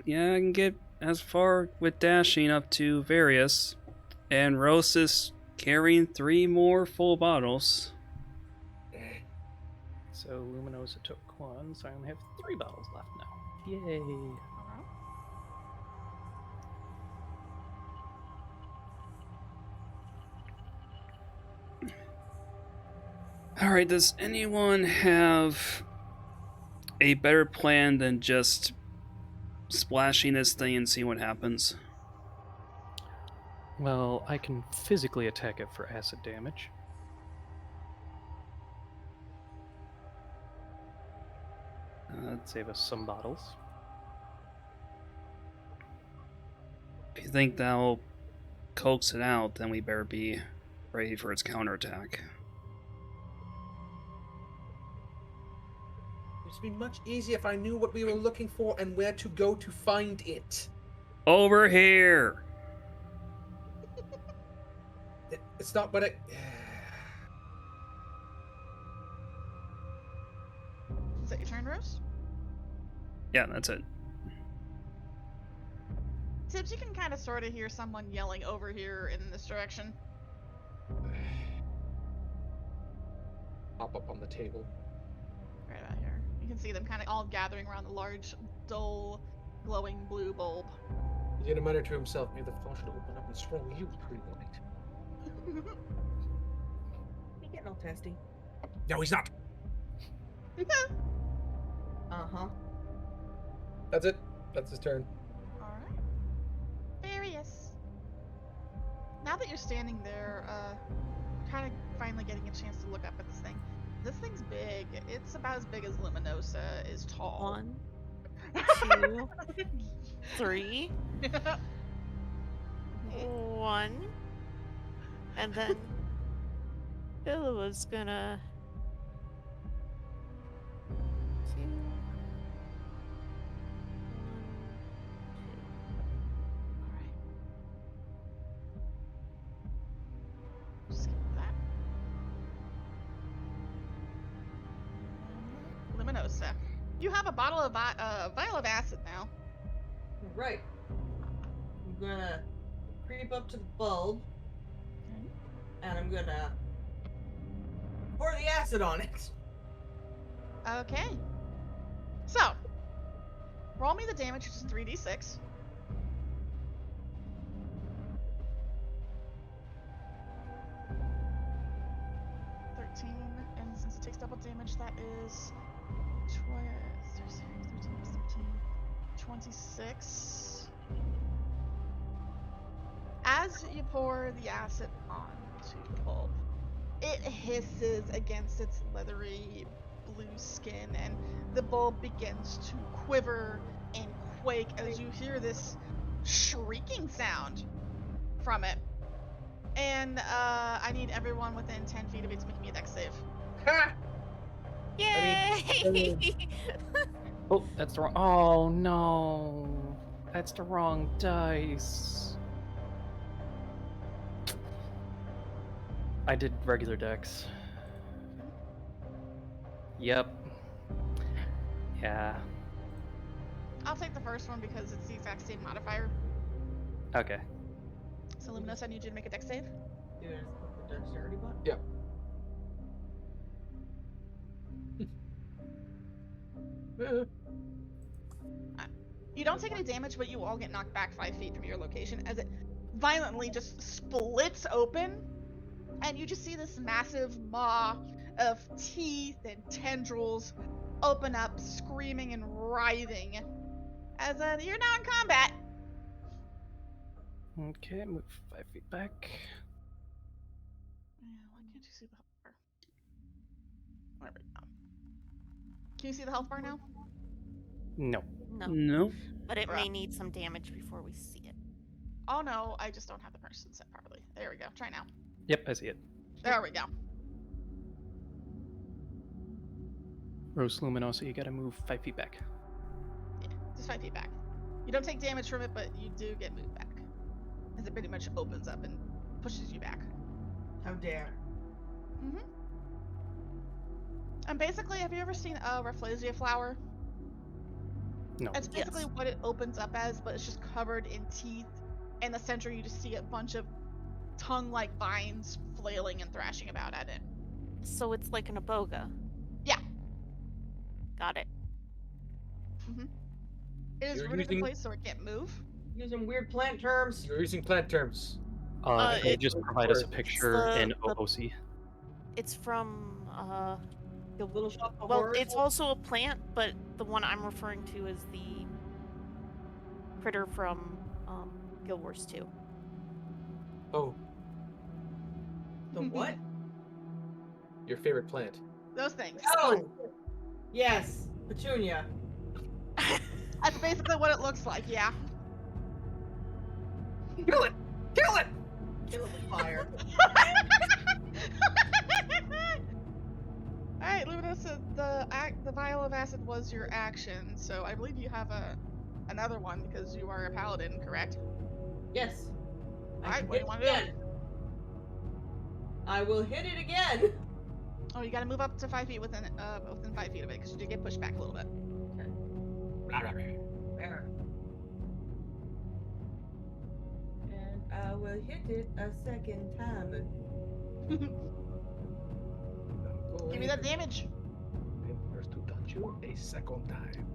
Yeah, I can get as far with dashing up to Various. And Rose is carrying 3 more full bottles. So Luminosa took 1, so I only have 3 bottles left now. Yay! Alright, does anyone have a better plan than just splashing this thing and see what happens. Well, I can physically attack it for acid damage. That'd save us some bottles. If you think that'll coax it out, then we better be ready for its counterattack. It'd be much easier if I knew what we were looking for and where to go to find it. Over here! It's not what I... Is that your turn, Rose? Yeah, that's it. Tibbs, you can kind of sort of hear someone yelling over here in this direction. Pop up on the table. Right about here. You can see them kind of all gathering around the large, dull, glowing blue bulb. He did a mutter to himself, maybe the fall should open up and swallow you, pretty light. He getting all testy. No, he's not. Uh-huh. That's it. That's his turn. Alright. Various. Now that you're standing there, kind of finally getting a chance to look up at this thing. This thing's big. It's about as big as Luminosa is tall. 1, 2, 3, 1, and then Phil was gonna 2, 1, 2. Skip that. Luminosa. You have a bottle of vial of acid now. Right. I'm gonna creep up to the bulb, and I'm gonna pour the acid on it. Okay. So, roll me the damage, which is 3d6. And since it takes double damage, that is 26. As you pour the acid onto the bulb, it hisses against its leathery blue skin, and the bulb begins to quiver and quake as you hear this shrieking sound from it. And I need everyone within 10 feet of it to make me a dex save. Ha! Yay! Oh, that's the wrong. Oh no, that's the wrong dice. I did regular dex. Yep. Yeah. I'll take the first one because it's the exact same modifier. Okay. So Luminous, I need you to make a dex save. You gonna put the dexterity button? Yeah. You don't take any damage, but you all get knocked back 5 feet from your location as it violently just splits open, and you just see this massive maw of teeth and tendrils open up, screaming and writhing as you're now in combat. Okay, move 5 feet back. Yeah, why can't you see the health bar? There we go. Can you see the health bar now? No. No, No. but it may need some damage before we see it. Oh no, I just don't have the person set properly. There we go. Try now. Yep, I see it. There we go. Rose Luminosa, you gotta move 5 feet back. Yeah, just 5 feet back. You don't take damage from it, but you do get moved back. As it pretty much opens up and pushes you back. How dare. Mm-hmm. And basically, have you ever seen a Rafflesia flower? No. It's basically Yes. what it opens up as, but it's just covered in teeth. In the center, you just see a bunch of tongue-like vines flailing and thrashing about at it. So it's like an iboga. Yeah. Got it. Mm-hmm. It is You're rooted in using- place so it can't move. Using weird plant terms. You're using plant terms. Can you it- just provide us a it's picture the- in the- OOC? It's from The Little Shop of Well, Horrors? it's also a plant, but the one I'm referring to is the critter from Guild Wars 2. Oh, The what? your favorite plant. Those things. Oh! Yes, Petunia. That's basically what it looks like, yeah. Kill it! Kill it! Kill it with fire. Alright, Luminous, the vial of acid was your action, so I believe you have another one because you are a paladin, correct? Yes. Alright, what do you want to do? I will hit it again. Oh, you gotta move up to 5 feet within 5 feet of it, because you did get pushed back a little bit. Where? And I will hit it a second time. Give me that damage. First to touch you a second time.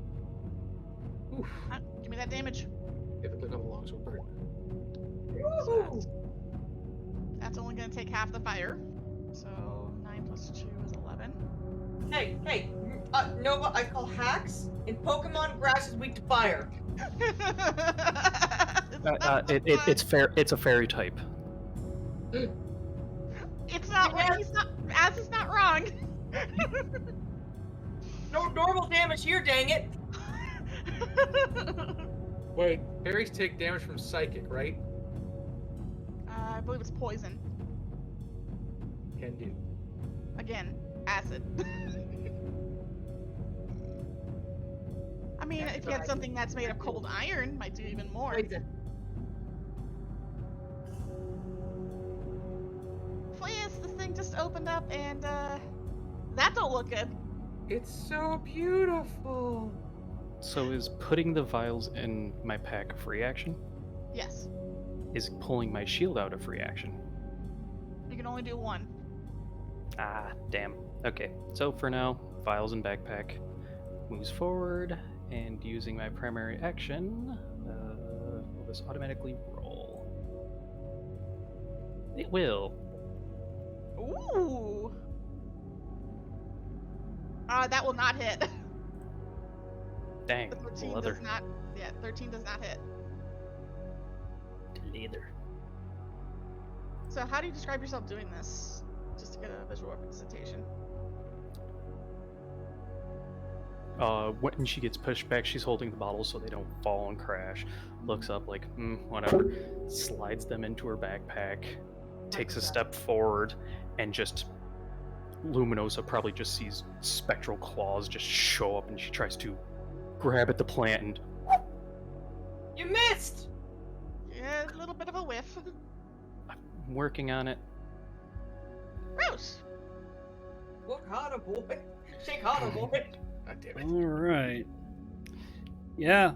Oof. Give me that damage. If it took a long sword burn. Woohoo! That's only gonna take half the fire. So 9 plus 2 is 11. Hey, Nova, I call hacks. In Pokemon, grass is weak to fire. It's fair. It's a fairy type. It's not wrong. He's not. Az is not wrong. No normal damage here, dang it. Wait, fairies take damage from psychic, right? I believe it's poison. Can do. Again, acid. I mean, if you had something that's made of cold iron, might do even more. Poison. Please, this thing just opened up, and that don't look good. It's so beautiful. So is putting the vials in my pack a free action? Yes, Is pulling my shield out a free action? you can only do one. Ah, damn. Okay, so for now, vials and backpack. Moves forward, and using my primary action, will this automatically roll? It will. Ooh. That will not hit. Dang, The 13 leather. does not. Yeah, 13 does not hit. Leather. So how do you describe yourself doing this? Just to get a visual representation. When she gets pushed back, she's holding the bottles so they don't fall and crash. Looks up like, whatever. Slides them into her backpack. Takes a step forward, and just Luminosa probably just sees spectral claws just show up, and she tries to grab at the plant, and You missed! Yeah, a little bit of a whiff. I'm working on it. Gross. Work harder, boy. Shake harder, boy. God damn it. All right. Yeah,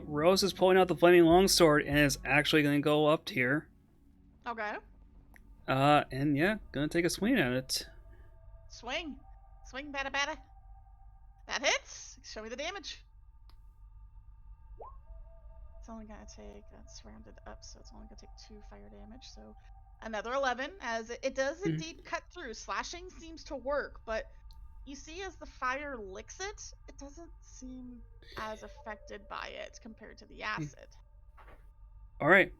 Rose is pulling out the flaming longsword and is actually going to go up here. Okay. And yeah, gonna take a swing at it. Swing. Swing, bada bada. That hits. Show me the damage. It's only gonna take, that's rounded up, so it's only gonna take 2 fire damage. So another 11, as it does indeed cut through. Slashing seems to work, but you see as the fire licks it, it doesn't seem as affected by it compared to the acid. All right,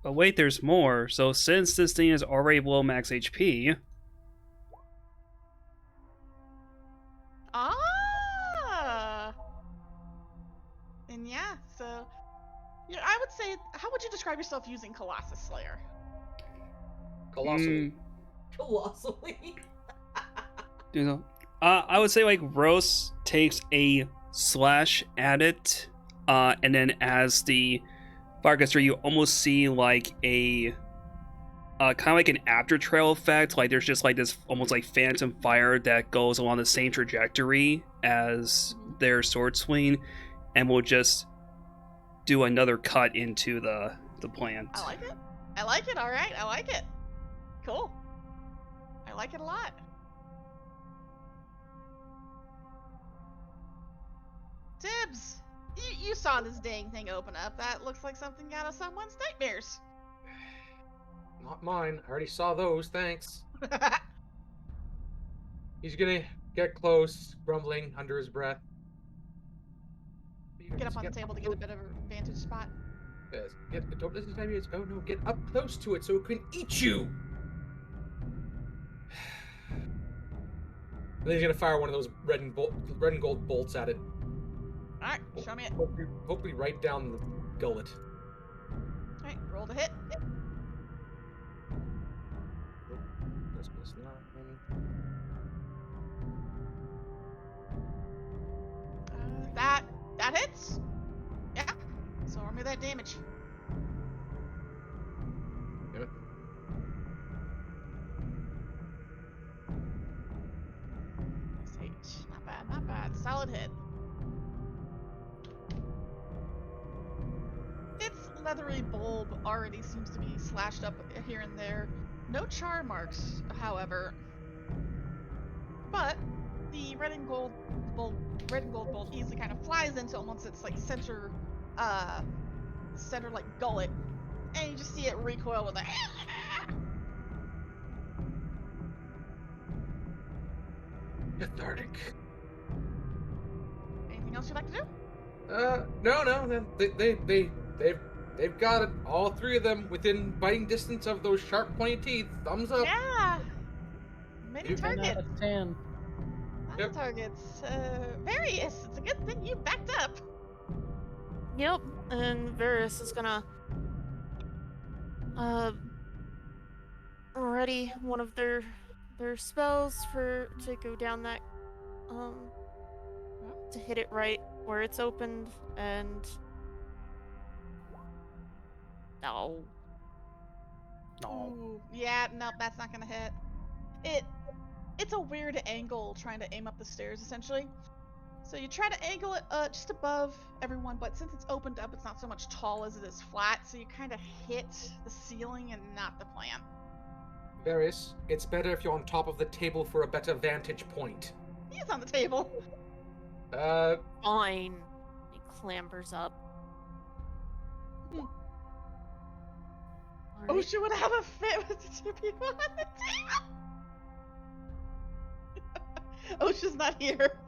but wait, there's more. So since this thing is already below max HP, Ah! And yeah, so yeah, I would say, how would you describe yourself using Colossus Slayer? Colossally. Colossally. you know, I would say like Rose takes a slash at it, and then as the fire gets through, you almost see like a kind of like an after trail effect. Like there's just like this almost like phantom fire that goes along the same trajectory as their sword swing, and will just do another cut into the plant. I like it. I like it. All right. I like it. Cool. I like it a lot. Tibbs, you saw this dang thing open up. That looks like something out of someone's nightmares. Not mine. I already saw those, thanks. He's gonna get close, grumbling under his breath. Get up on the table to get a bit of a vantage spot. Yes. Don't listen to time. Oh no, get up close to it so it can eat you. And then he's gonna fire one of those red and gold bolts at it. Alright, show me it. Hopefully right down the gullet. Alright, roll to hit. That's +9. That hits. Yeah. So roll me that damage. Yep. +8. Not bad, not bad. Solid hit. Its leathery bulb already seems to be slashed up here and there. No char marks, however. But the red and gold bolt easily kind of flies into almost its like center like gullet, and you just see it recoil with a Cathartic. Anything else you'd like to do? No. They've got it. All three of them within biting distance of those sharp, pointy teeth. Thumbs up. Yeah. Many 10 out targets. of 10. Lots Yep. of targets. Various. It's a good thing you backed up. Yep, and Varus is gonna ready one of their spells to go down that to hit it right where it's opened, and no. Ooh, yeah, nope, that's not gonna hit. It's a weird angle trying to aim up the stairs, essentially. So you try to angle it just above everyone, but since it's opened up, it's not so much tall as it is flat, so you kind of hit the ceiling and not the plant. Varys, it's better if you're on top of the table for a better vantage point. He's on the table. Fine. He clambers up. Hmm. All right. Osha would have a fit with the two people on the table. Osha's not here.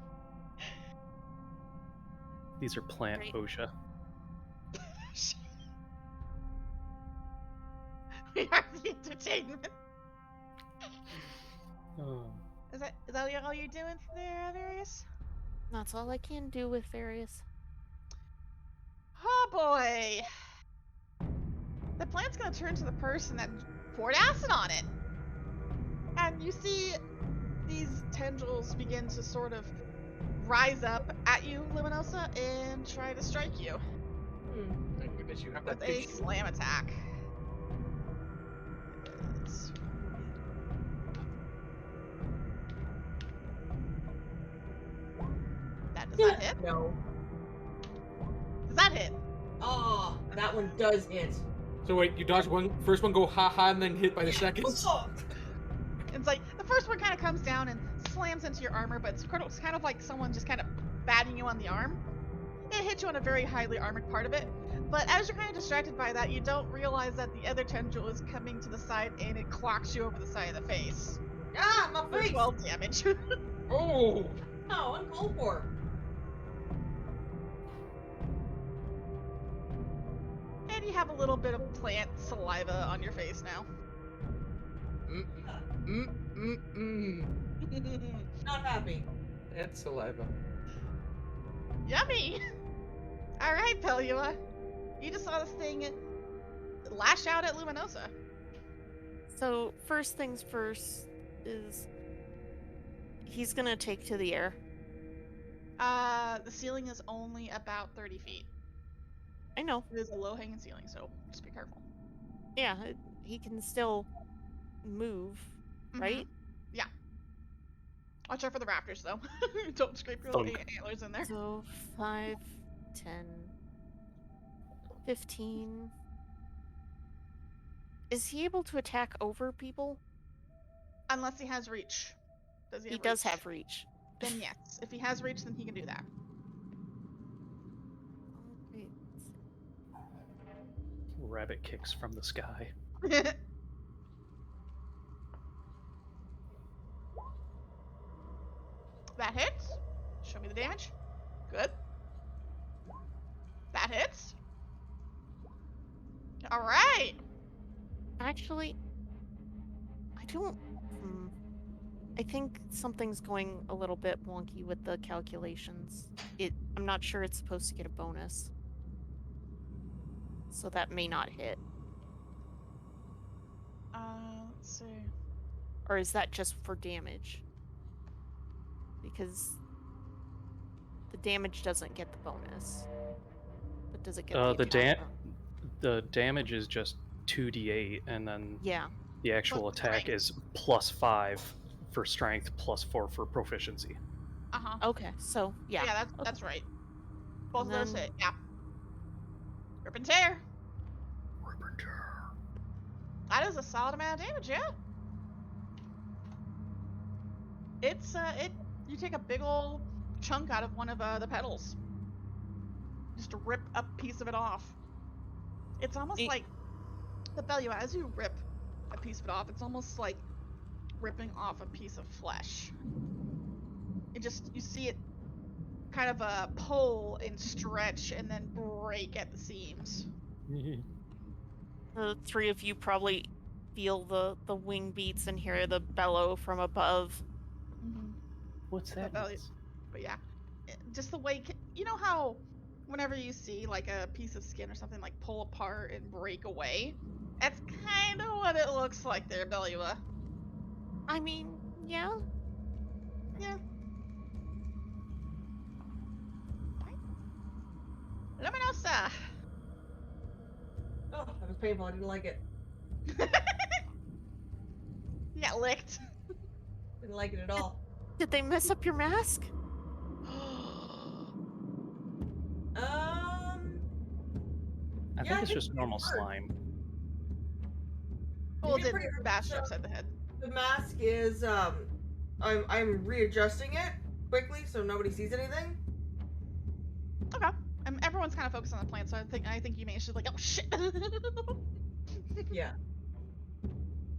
These are plant Right. OSHA. We are the entertainment. Oh. Is that all you're doing there, Various? That's all I can do with Various. Oh boy. The plant's gonna turn to the person that poured acid on it. And you see these tendrils begin to sort of rise up at you, Luminosa, and try to strike you Thank goodness you have with that a big shield. slam attack. That does not hit. No. Does that hit? Oh, that one does hit. So wait, you dodge one, first one go ha-ha and then hit by the second? It's like the first one kind of comes down and slams into your armor, but it's kind of like someone just kind of batting you on the arm. It hits you on a very highly armored part of it, but as you're kind of distracted by that, you don't realize that the other tendril is coming to the side and it clocks you over the side of the face. Ah, my For face! 12 damage. Oh! No, uncalled for. And you have a little bit of plant saliva on your face now. Not happy. That's saliva. Yummy! Alright, Pelua. You just saw this thing lash out at Luminosa. So first things first is he's gonna take to the air. The ceiling is only about 30 feet. I know. It is a low-hanging ceiling, so just be careful. Yeah, he can still move, right? Yeah. Watch out for the raptors, though. Don't scrape your Thunk. antlers in there. So 5, 10, 15. Is he able to attack over people? Unless he has reach. Does he He have does reach? have reach. Then yes. If he has reach, then he can do that. Okay. Rabbit kicks from the sky. hits. Show me the damage. Good. That hits. All right. Actually, I don't. I think something's going a little bit wonky with the calculations. I'm not sure it's supposed to get a bonus. So that may not hit. Let's see. Or is that just for damage? Because the damage doesn't get the bonus. But does it get the attack bonus? The damage is just 2d8, and then Yeah. the actual Plus attack strength. is +5 for strength, +4 for proficiency. Okay, so yeah. Yeah, that's right. Both of those hit. Yeah. Rip and tear. That is a solid amount of damage, yeah. It's you take a big old chunk out of one of the petals. Just to rip a piece of it off. It's almost like the Belua, as you rip a piece of it off, it's almost like ripping off a piece of flesh. You see it kind of pull and stretch and then break at the seams. The three of you probably feel the wing beats and hear the bellow from above. What's that? But yeah, just the way, you know how whenever you see like a piece of skin or something like pull apart and break away, that's kind of what it looks like there, Belua. I mean, yeah. Yeah. Luminosa. Oh, that was painful. I didn't like it. You got licked. Didn't like it at all. Did they mess up your mask? I think it's just normal slime. Well, it did bash you upside the head. The mask is I'm readjusting it quickly so nobody sees anything. Okay. Everyone's kind of focused on the plant, so I think you managed to like, oh shit. Yeah.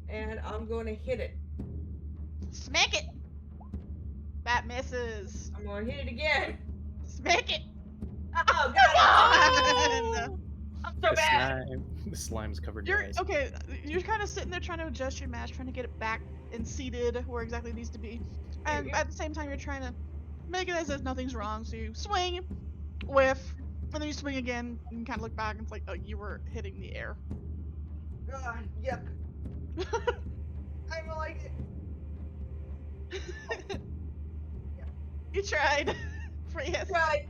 And I'm going to hit it. Smack it. That misses. I'm going to hit it again. Smack it. Oh god. No! I'm so bad. The slime's covered your eyes. Okay, you're kind of sitting there trying to adjust your mask, trying to get it back and seated where exactly it needs to be. And at the same time, you're trying to make it as if nothing's wrong. So you swing, whiff, and then you swing again and kind of look back and it's like, oh, you were hitting the air. God, yuck. I don't like it. You tried. Yes. Right.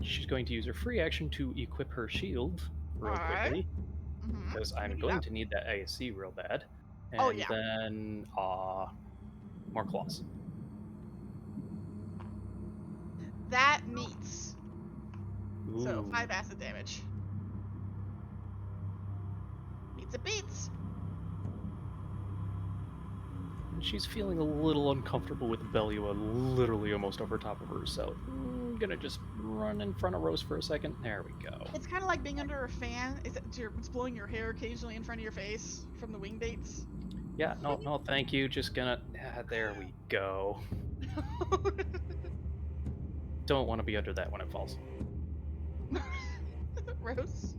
She's going to use her free action to equip her shield real quickly, because I'm going to need that ASC real bad. And then, more claws. That meets. Ooh. So 5 acid damage. Meets it beats. She's feeling a little uncomfortable with Belua literally almost over top of her, so I'm gonna just run in front of Rose for a second. There we go. It's kind of like being under a fan. It's blowing your hair occasionally in front of your face from the wing baits. Yeah, no, thank you. Just gonna. There we go. Don't want to be under that when it falls. Rose?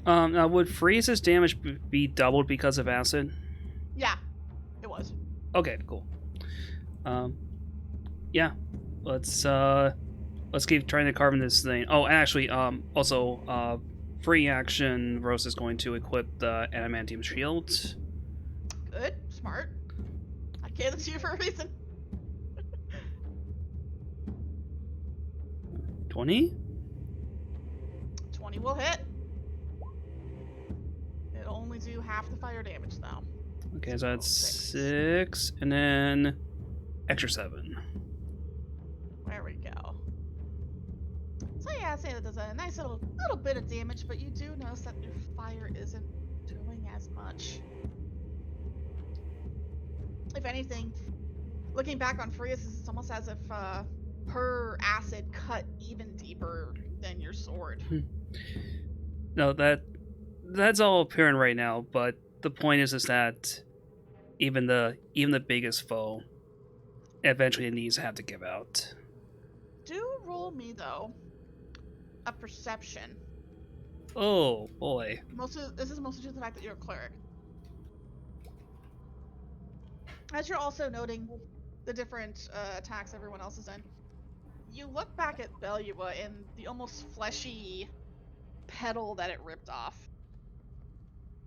Now would Freeze's damage be doubled because of acid? Yeah, it was. Okay, cool. Yeah, let's keep trying to carve in this thing. Oh, actually, also, free action. Rose is going to equip the adamantium shield. Good, smart. I gave it to you for a reason. 20? 20 will hit. It'll only do half the fire damage though. Okay, so that's 6, and then extra 7. There we go. So yeah, I'd say that does a nice little bit of damage, but you do notice that your fire isn't doing as much. If anything, looking back on Frias, it's almost as if her acid cut even deeper than your sword. No, that's all apparent right now, but the point is that even the biggest foe eventually the knees have to give out. Do roll me though a perception. Oh boy. This is mostly due to the fact that you're a cleric. As you're also noting the different attacks everyone else is in, you look back at Belua and the almost fleshy petal that it ripped off.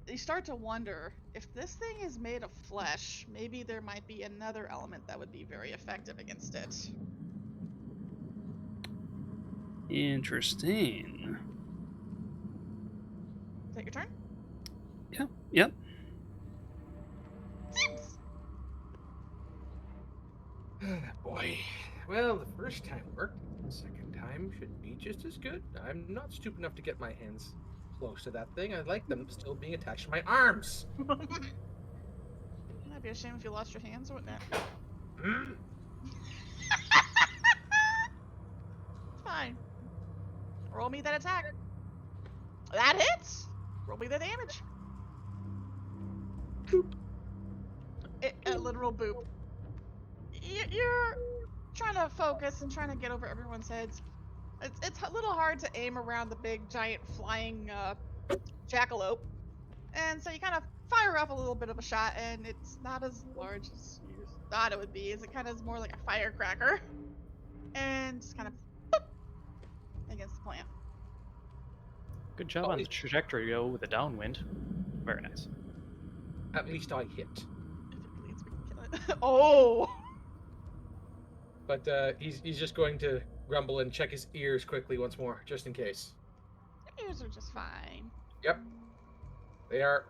You start to wonder, if this thing is made of flesh, maybe there might be another element that would be very effective against it. Is Interesting. that your turn? Yep. Sims! Boy. Well, the first time worked. The second time should be just as good. I'm not stupid enough to get my hands close to that thing. I like them still being attached to my arms. That'd be a shame if you lost your hands, wouldn't it? Hmm? Fine. Roll me that attack. That hits! Roll me the damage. Boop. A literal boop. You're trying to focus and trying to get over everyone's heads. It's a little hard to aim around the big, giant, flying jackalope. And so you kind of fire up a little bit of a shot, and it's not as large as you thought it would be. It kind of is more like a firecracker. And just kind of boop against the plant. Good job on the trajectory though with the downwind. Very nice. At least I hit. If it bleeds, we can kill it. Oh! But he's just going to grumble and check his ears quickly once more, just in case. Your ears are just fine. Yep. They are.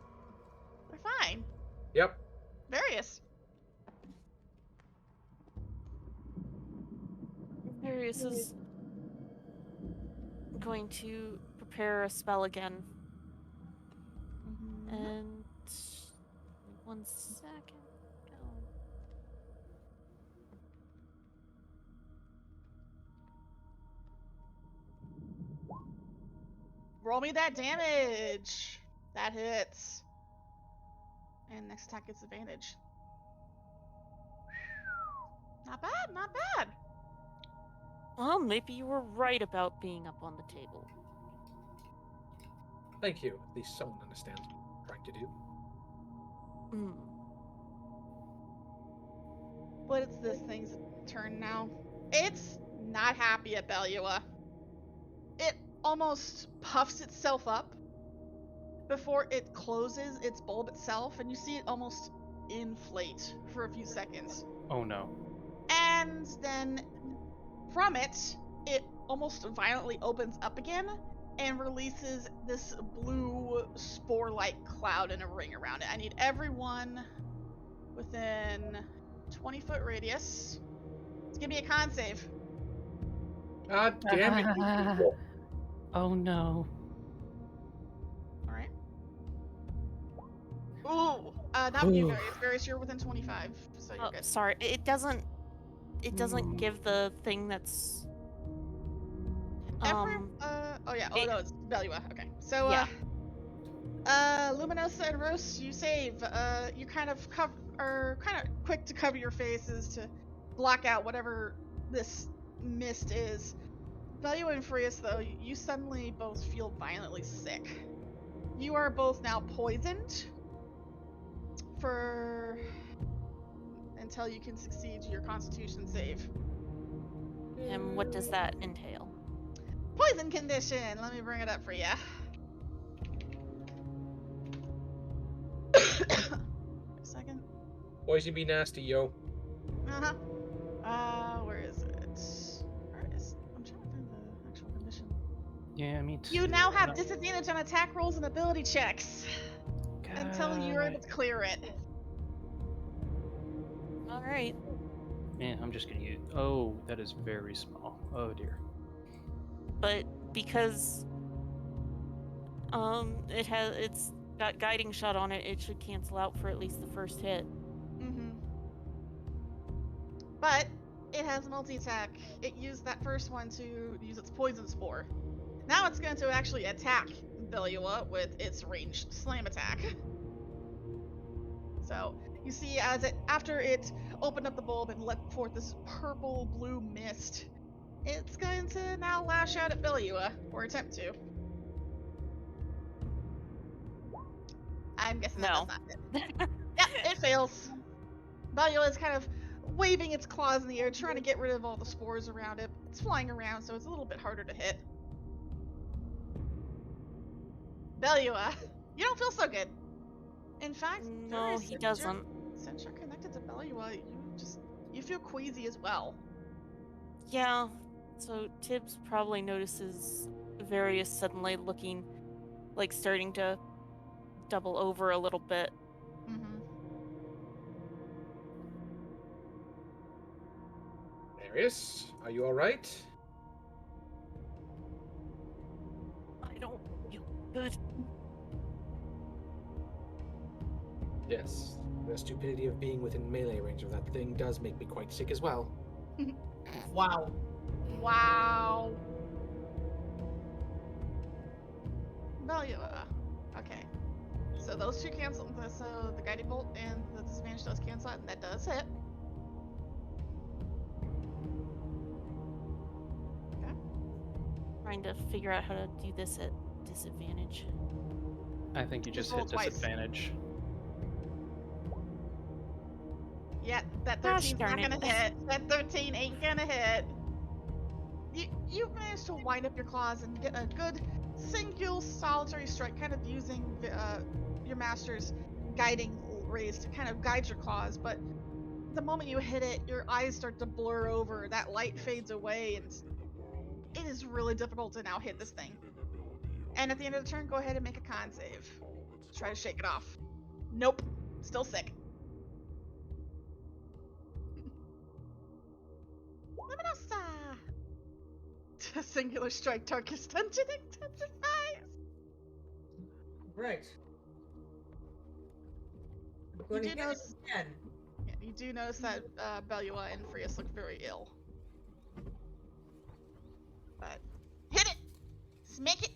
They're fine. Yep. Various. Darius is going to prepare a spell again. And 1 second. Roll me that damage. That hits. And next attack gets advantage. Not bad, not bad. Well, maybe you were right about being up on the table. Thank you. At least someone understands what I'm trying to do. But it's this thing's turn now. It's not happy at Belua. It almost puffs itself up before it closes its bulb itself, and you see it almost inflate for a few seconds. Oh no. And then from it, it almost violently opens up again and releases this blue spore-like cloud in a ring around it. I need everyone within 20-foot radius to give me a con save. God damn it. Oh no. Alright. Ooh! Not for you, Various. Various, you're within 25, so you're good. Sorry, it doesn't give the thing that's Oh yeah, no, it's Belua. Okay. So yeah. Luminosa and Rose, you save. You kind of quick to cover your faces to block out whatever this mist is. Belua and Frias, though, you suddenly both feel violently sick. You are both now poisoned until you can succeed your Constitution save. And what does that entail? Poison condition. Let me bring it up for you. A second. Poison be nasty, yo. Where is it? I'm trying to find the actual condition. Yeah, me too. You now have disadvantage on attack rolls and ability checks until you're able to clear it. All right. Man, I'm just gonna use. Oh, that is very small. Oh dear. But because it's got guiding shot on it, it should cancel out for at least the first hit. But it has a multi-attack. It used that first one to use its poison spore. Now it's going to actually attack Belua with its ranged slam attack. So You see, after it opened up the bulb and let forth this purple-blue mist, it's going to now lash out at Belua, or attempt to. I'm guessing that No. does not hit. Yep, it fails. Belua is kind of waving its claws in the air, trying to get rid of all the spores around it. It's flying around, so it's a little bit harder to hit. Belua, you don't feel so good. In fact, No, he doesn't. Since you're connected to Belua, you feel queasy as well. Yeah, so Tibbs probably notices Various suddenly looking like starting to double over a little bit. Mm-hmm. Darius, are you alright? I don't feel good. Yes. The stupidity of being within melee range of that thing does make me quite sick as well. Wow. Wow. Belua. Okay. So those two cancel. So the guiding bolt and the disadvantage does cancel out, and that does hit. Okay. Trying to figure out how to do this at disadvantage. I think you just roll hit twice. disadvantage. Yeah, that Gosh 13's darn not gonna it. hit. That 13 ain't gonna hit. You managed to wind up your claws and get a good single solitary strike, kind of using your master's guiding rays to kind of guide your claws, but the moment you hit it, your eyes start to blur over, that light fades away, and it is really difficult to now hit this thing. And at the end of the turn, go ahead and make a con save. Try to shake it off. Nope. Still sick. Luminosa! Singular strike target dungeon intensifies! Right. I'm going to hit it again. Yeah, you do notice that Belua and Frias look very ill. But hit it! Smack it!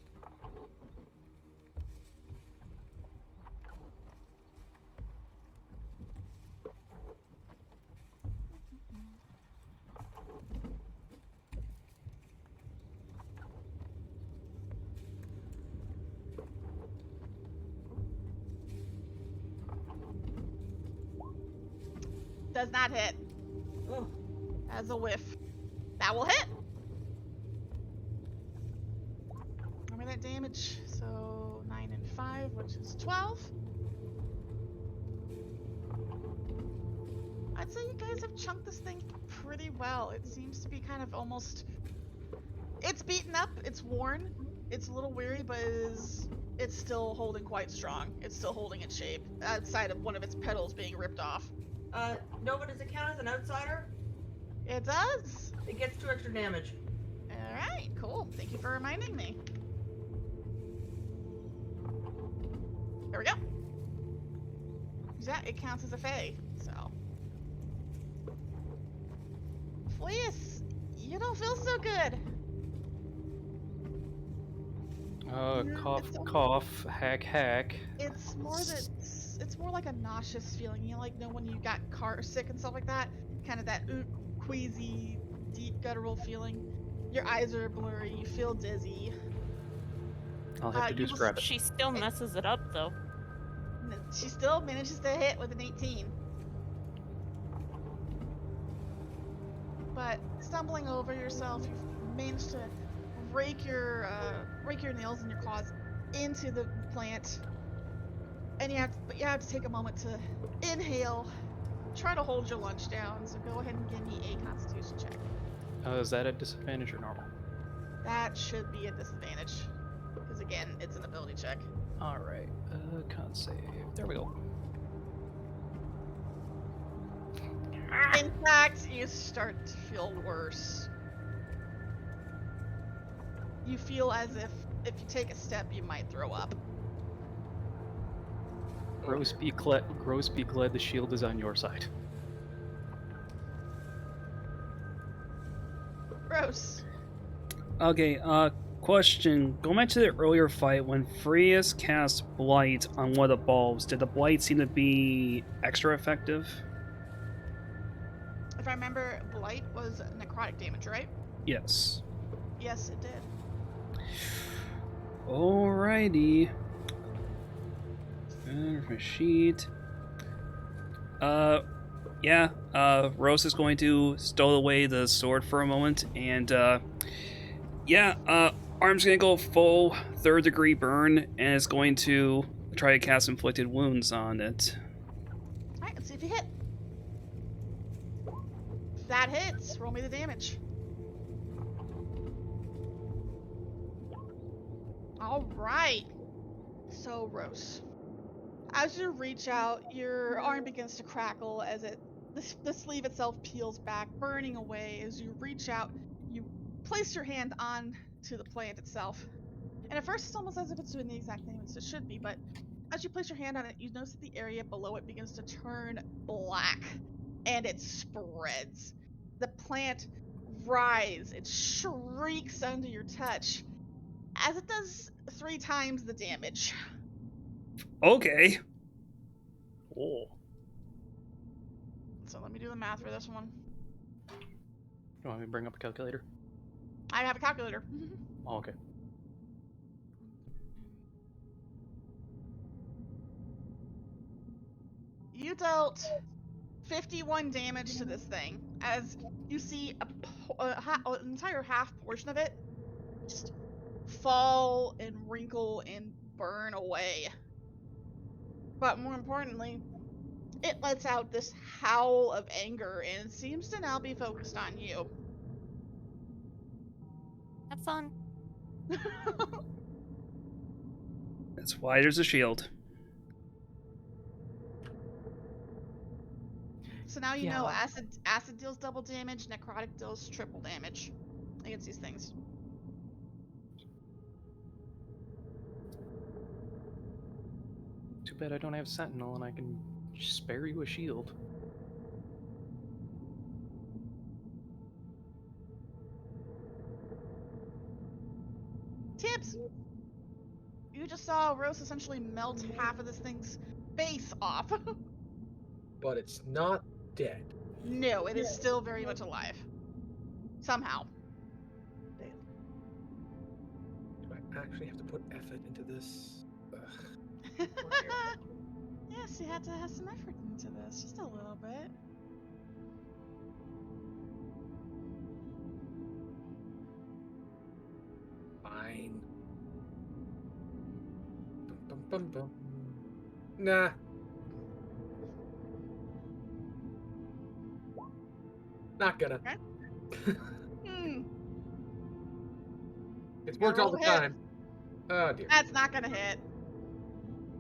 Does not hit. Oh, As a whiff. That will hit! How many that damage? So 9 and 5, which is 12. I'd say you guys have chunked this thing pretty well. It seems to be kind of almost... It's beaten up, it's worn, it's a little weary, but it's still holding quite strong. It's still holding its shape, outside of one of its petals being ripped off. Nova, does it count as an outsider? It does! It gets 2 extra damage. Alright, cool. Thank you for reminding me. There we go. Yeah, it counts as a fae, so. Fleas, you don't feel so good. Cough, It's a- cough, hack, hack. It's more like a nauseous feeling. You know, like when you got car sick and stuff like that? Kind of that queasy, deep guttural feeling. Your eyes are blurry, you feel dizzy. I'll have to you will- describe it. She still messes it up though. She still manages to hit with an 18. But stumbling over yourself, you've managed to rake your nails and your claws into the plant, and you have to take a moment to inhale. Try to hold your lunch down. So go ahead and give me a Constitution check. Is that a disadvantage or normal? That should be a disadvantage, because again, it's an ability check. Alright, con save. There we go. In fact, you start to feel worse. You feel as if you take a step, you might throw up. Gross be glad the shield is on your side. Gross. Okay, Question. Going back to the earlier fight, when Freya's cast Blight on one of the bulbs, did the Blight seem to be extra effective? If I remember, Blight was necrotic damage, right? Yes. Yes, it did. Alrighty. My sheet. Rose is going to stow away the sword for a moment, and Arm's gonna go full 3rd degree burn, and is going to try to cast inflicted wounds on it. Alright, let's see if you hit. That hits. Roll me the damage. Alright. So, Rose. As you reach out, your arm begins to crackle as the sleeve itself peels back, burning away. As you reach out, you place your hand on to the plant itself. And at first, it's almost as if it's doing the exact thing as it should be, but as you place your hand on it, you notice that the area below it begins to turn black, and it spreads. The plant writhes, it shrieks under your touch, as it does 3 times the damage. Okay. Oh. So let me do the math for this one. You want me to bring up a calculator? I have a calculator. Oh, okay. You dealt 51 damage to this thing, as you see an entire half portion of it just fall and wrinkle and burn away. But more importantly, it lets out this howl of anger and seems to now be focused on you. Have fun. That's why there's a shield. So now you Yeah. know acid deals double damage, necrotic deals triple damage against these things. Too bad I don't have Sentinel and I can spare you a shield. Tibbs! You just saw Rose essentially melt half of this thing's face off. But it's not dead. No, it is still very much alive. Somehow. Damn. Do I actually have to put effort into this? Ugh. Yes, you had to have some effort into this, just a little bit. Fine. Bum, bum, bum, bum. Nah. Not gonna. Okay. It's worked all the Roll hit. time. Oh dear. That's not gonna hit.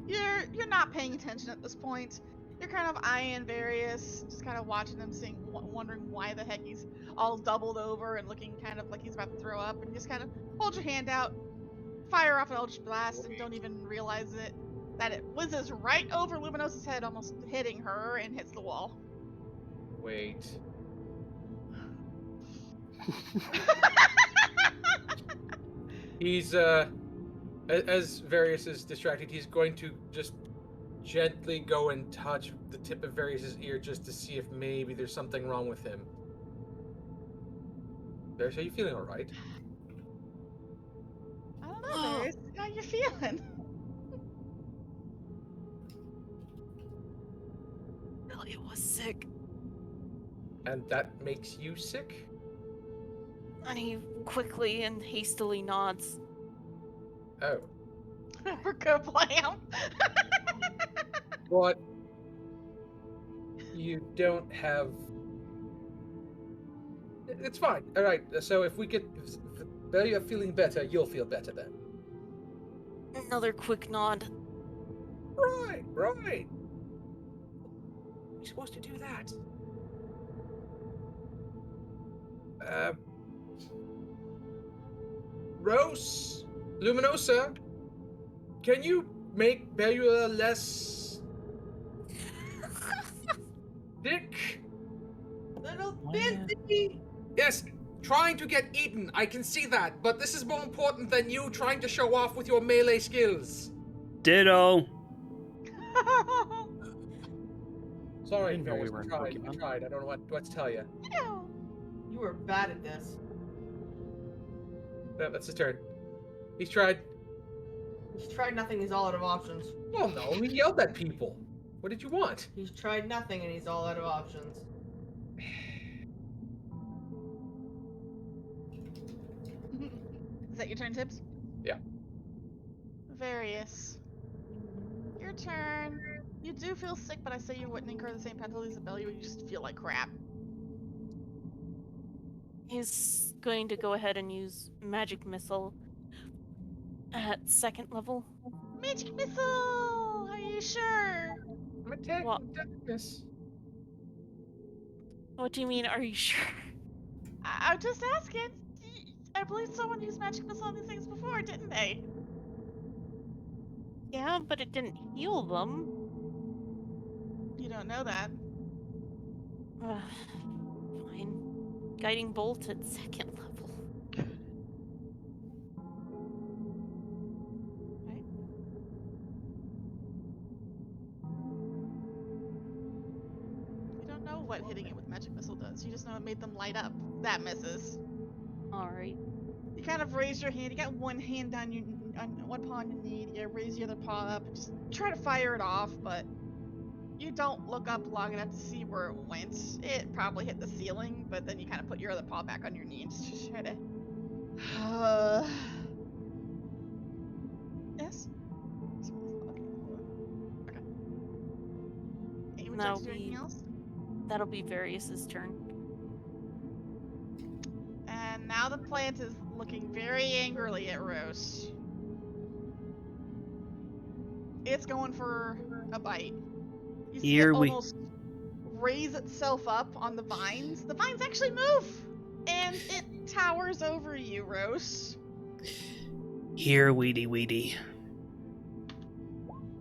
You're not paying attention at this point. You're kind of eyeing Various, just kind of watching him, wondering why the heck he's all doubled over and looking kind of like he's about to throw up, and just kind of hold your hand out, fire off an Eldritch Blast, and don't even realize that it whizzes right over Luminosa's head, almost hitting her, and hits the wall. Wait. He's as Various is distracted, he's going to just gently go and touch the tip of Various's ear just to see if maybe there's something wrong with him. Various, are you feeling alright? I don't know, Various. How you feeling? Elliot was sick. And that makes you sick? And he quickly and hastily nods. Oh. We're gonna play him. But you don't have. It's fine. All right. So if we get Belia feeling better, you'll feel better then. Another quick nod. Right. Right. You're supposed to do that. Rose, Luminosa, can you make Belia less thick? Little Oh, yeah. Binty! Yes. trying to get eaten. I can see that, but this is more important than you trying to show off with your melee skills. Ditto. Sorry, Didn't know we Fairies, were in I Pokemon. tried. I don't know what to tell you. You were bad at this. Yeah, that's his turn. He's tried. He's tried nothing, he's all out of options. Well, no, he yelled at people. What did you want? He's tried nothing and he's all out of options. Is that your turn, Tibbs? Yeah. Various. Your turn. You do feel sick, but I say you wouldn't incur the same penalties as Belly, you just feel like crap. He's going to go ahead and use Magic Missile at 2nd level. Magic Missile! Are you sure? I'm attacking What? darkness. What do you mean, are you sure? I'm just asking. I believe someone used Magic Missile on these things before, didn't they? Yeah, but it didn't heal them. You don't know that. Fine. Guiding Bolt at 2nd level. Right? You don't know what hitting it with Magic Missile does. You just know it made them light up. That misses. Alright. You kind of raise your hand. You got one hand on one paw on your knee. You raise the other paw up and just try to fire it off, but you don't look up long enough to see where it went. It probably hit the ceiling, but then you kind of put your other paw back on your knee and just try to. Yes. Okay. Hey, would you like to do anything else? That'll be Various's turn. And now the plant is looking very angrily at Rose. It's going for a bite. You see Here it we- almost raise itself up on the vines. The vines actually move! And it towers over you, Rose. Here, weedy weedy.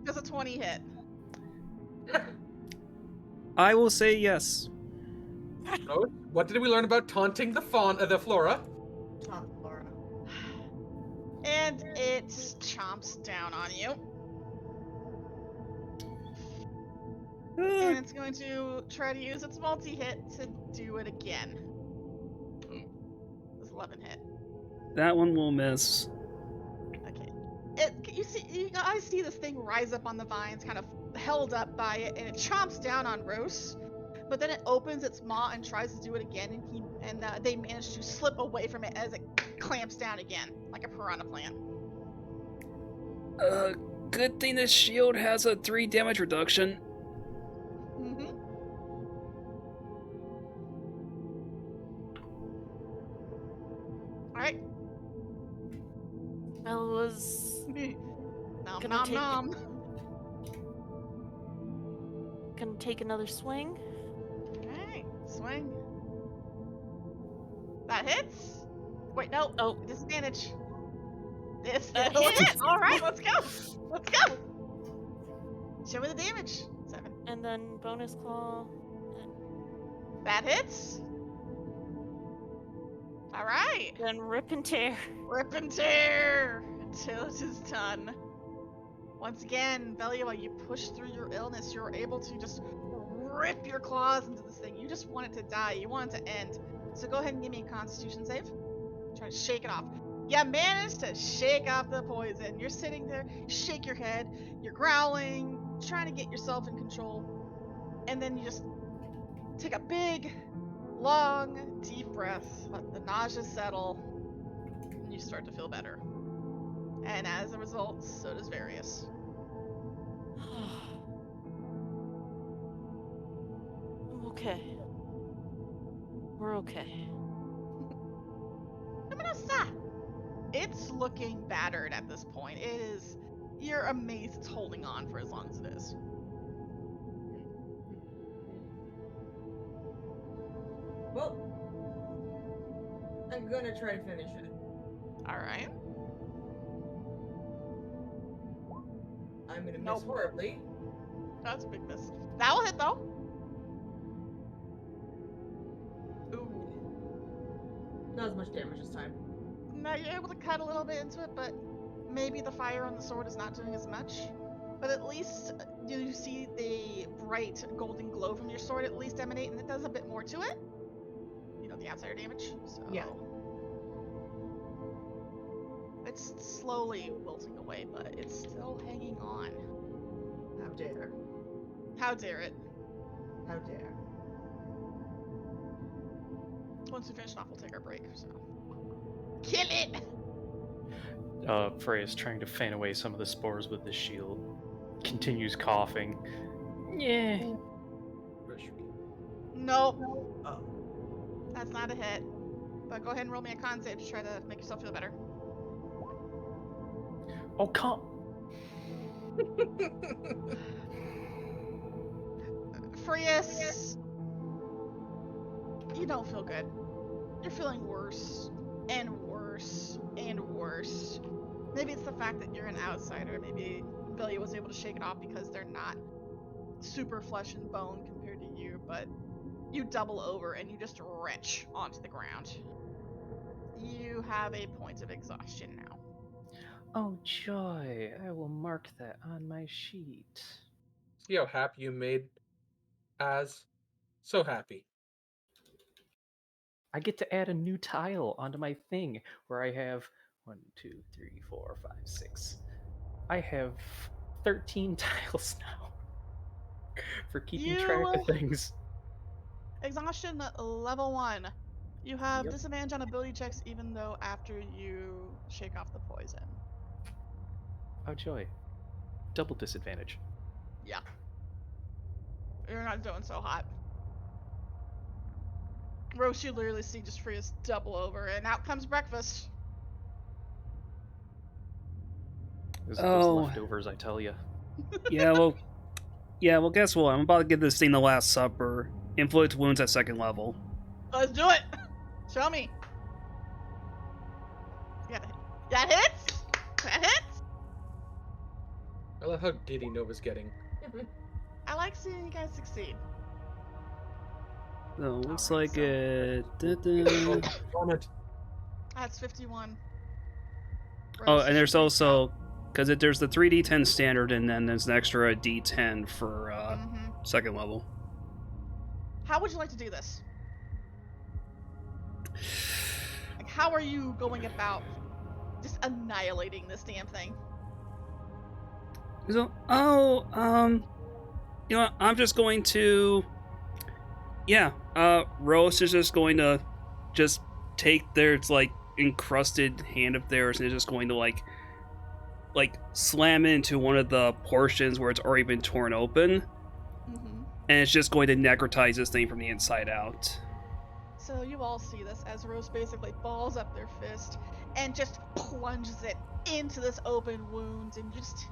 Does a 20 hit? I will say yes. Rose, what did we learn about taunting the flora? Not Laura. And it chomps down on you. And it's going to try to use its multi-hit to do it again. Does 11 hit? That one will miss. Okay. You guys see this thing rise up on the vines, kind of held up by it, and it chomps down on Rose. But then it opens its maw and tries to do it again, and they manage to slip away from it as it clamps down again, like a piranha plant. Good thing this shield has a 3 damage reduction. Mm-hmm. Alright. Bella's Nom Gonna nom take nom. gonna take another swing. Alright, swing. That hits? Wait, no. Oh. Disadvantage. This That hits! hits. Alright, let's go! Let's go! Show me the damage. 7. And then bonus claw. That hits. Alright. Then rip and tear. Rip and tear until it is done. Once again, Belia, while you push through your illness, you're able to just rip your claws into this thing. You just want it to die. You want it to end. So go ahead and give me a Constitution save. Try to shake it off. You managed to shake off the poison. You're sitting there, you shake your head, you're growling, trying to get yourself in control. And then you just take a big, long, deep breath. Let the nausea settle. And you start to feel better. And as a result, so does Various. I'm okay. We're okay. It's looking battered at this point. It is. You're amazed it's holding on for as long as it is. Well, I'm gonna try to finish it. Alright. I'm gonna miss Nope. horribly. That's a big miss. That will hit though. Ooh. Not as much damage this time. Now you're able to cut a little bit into it, but maybe the fire on the sword is not doing as much. But at least you see the bright golden glow from your sword at least emanate, and it does a bit more to it. You know, the outsider damage. So Yeah. it's slowly wilting away, but it's still hanging on. How dare. How dare it? How dare. Once we finish off, we'll take our break. So kill it! Freya's trying to fan away some of the spores with the shield. Continues coughing. Yeah. Nope, Oh. that's not a hit. But go ahead and roll me a con save to try to make yourself feel better. Oh, come. Frias, you don't feel good. You're feeling worse and worse and worse. Maybe it's the fact that you're an outsider. Maybe Velia was able to shake it off because they're not super flesh and bone compared to you, but you double over and you just retch onto the ground. You have a point of exhaustion now. Oh, joy. I will mark that on my sheet. See how happy you made Az? So happy. I get to add a new tile onto my thing where I have 1, 2, 3, 4, 5, 6. I have 13 tiles now for keeping track of things. Exhaustion level 1. You have Yep. disadvantage on ability checks even though after you shake off the poison. Oh, joy. Double disadvantage. Yeah. You're not doing so hot. Rose, you literally see just Fria's double over, and out comes breakfast. Those Oh. leftovers, I tell you. Yeah, well, guess what? I'm about to give this thing the Last Supper. Inflict wounds at 2nd level. Let's do it! Show me. That hits? That hits? I love how giddy Nova's getting. I like seeing you guys succeed. So, looks Alright, like it. Vomit. That's 51. Oh, Rose, and there's freaks also, because there's the 3d10 standard, and then there's an extra d10 for out. Mhm. 2nd level. How would you like to do this? Like, how are you going about just annihilating this damn thing? So, you know what? I'm just going to. Yeah, Rose is just going to just take their like encrusted hand of theirs and is just going to like slam into one of the portions where it's already been torn open, Mm-hmm. and it's just going to necrotize this thing from the inside out. So you all see this as Rose basically balls up their fist and just plunges it into this open wound, and you just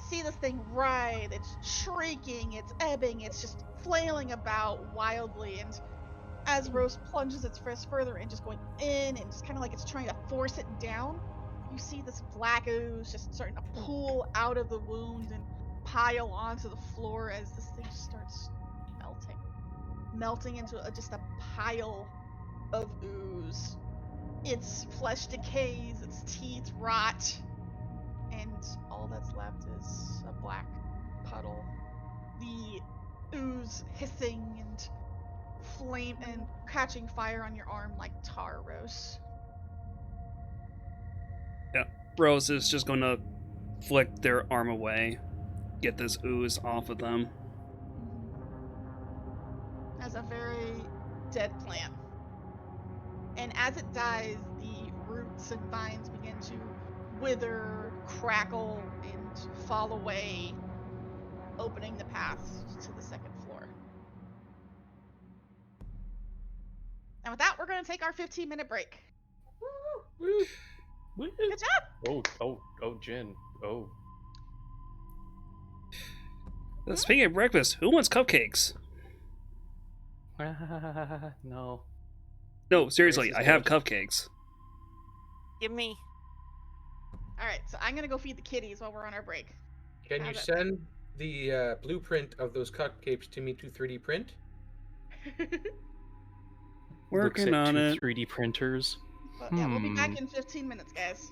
see this thing writhe. It's shrieking, it's ebbing, it's just flailing about wildly, and as Rose plunges its fist further and just going in and just kind of like it's trying to force it down, you see this black ooze just starting to pool out of the wound and pile onto the floor as this thing just starts melting into just a pile of ooze. Its flesh decays, its teeth rot, and all that's left is a black puddle. The ooze hissing and flame and catching fire on your arm like tar, Rose. Yeah, Rose is just going to flick their arm away, get this ooze off of them. As a very dead plant. And as it dies, the roots and vines begin to wither, crackle, and fall away, opening the path to the 2nd floor. And with that, we're going to take our 15-minute break. Woo! Good job! Oh, Jin. Oh. Speaking of breakfast, who wants cupcakes? No. No, seriously, Grace I is have good. cupcakes. Give me. Alright, so I'm going to go feed the kitties while we're on our break. Can you How's that send the blueprint of those cupcakes to me to 3D print? Looks Working at on 2 it. 3D printers. But yeah, we'll be back in 15 minutes, guys.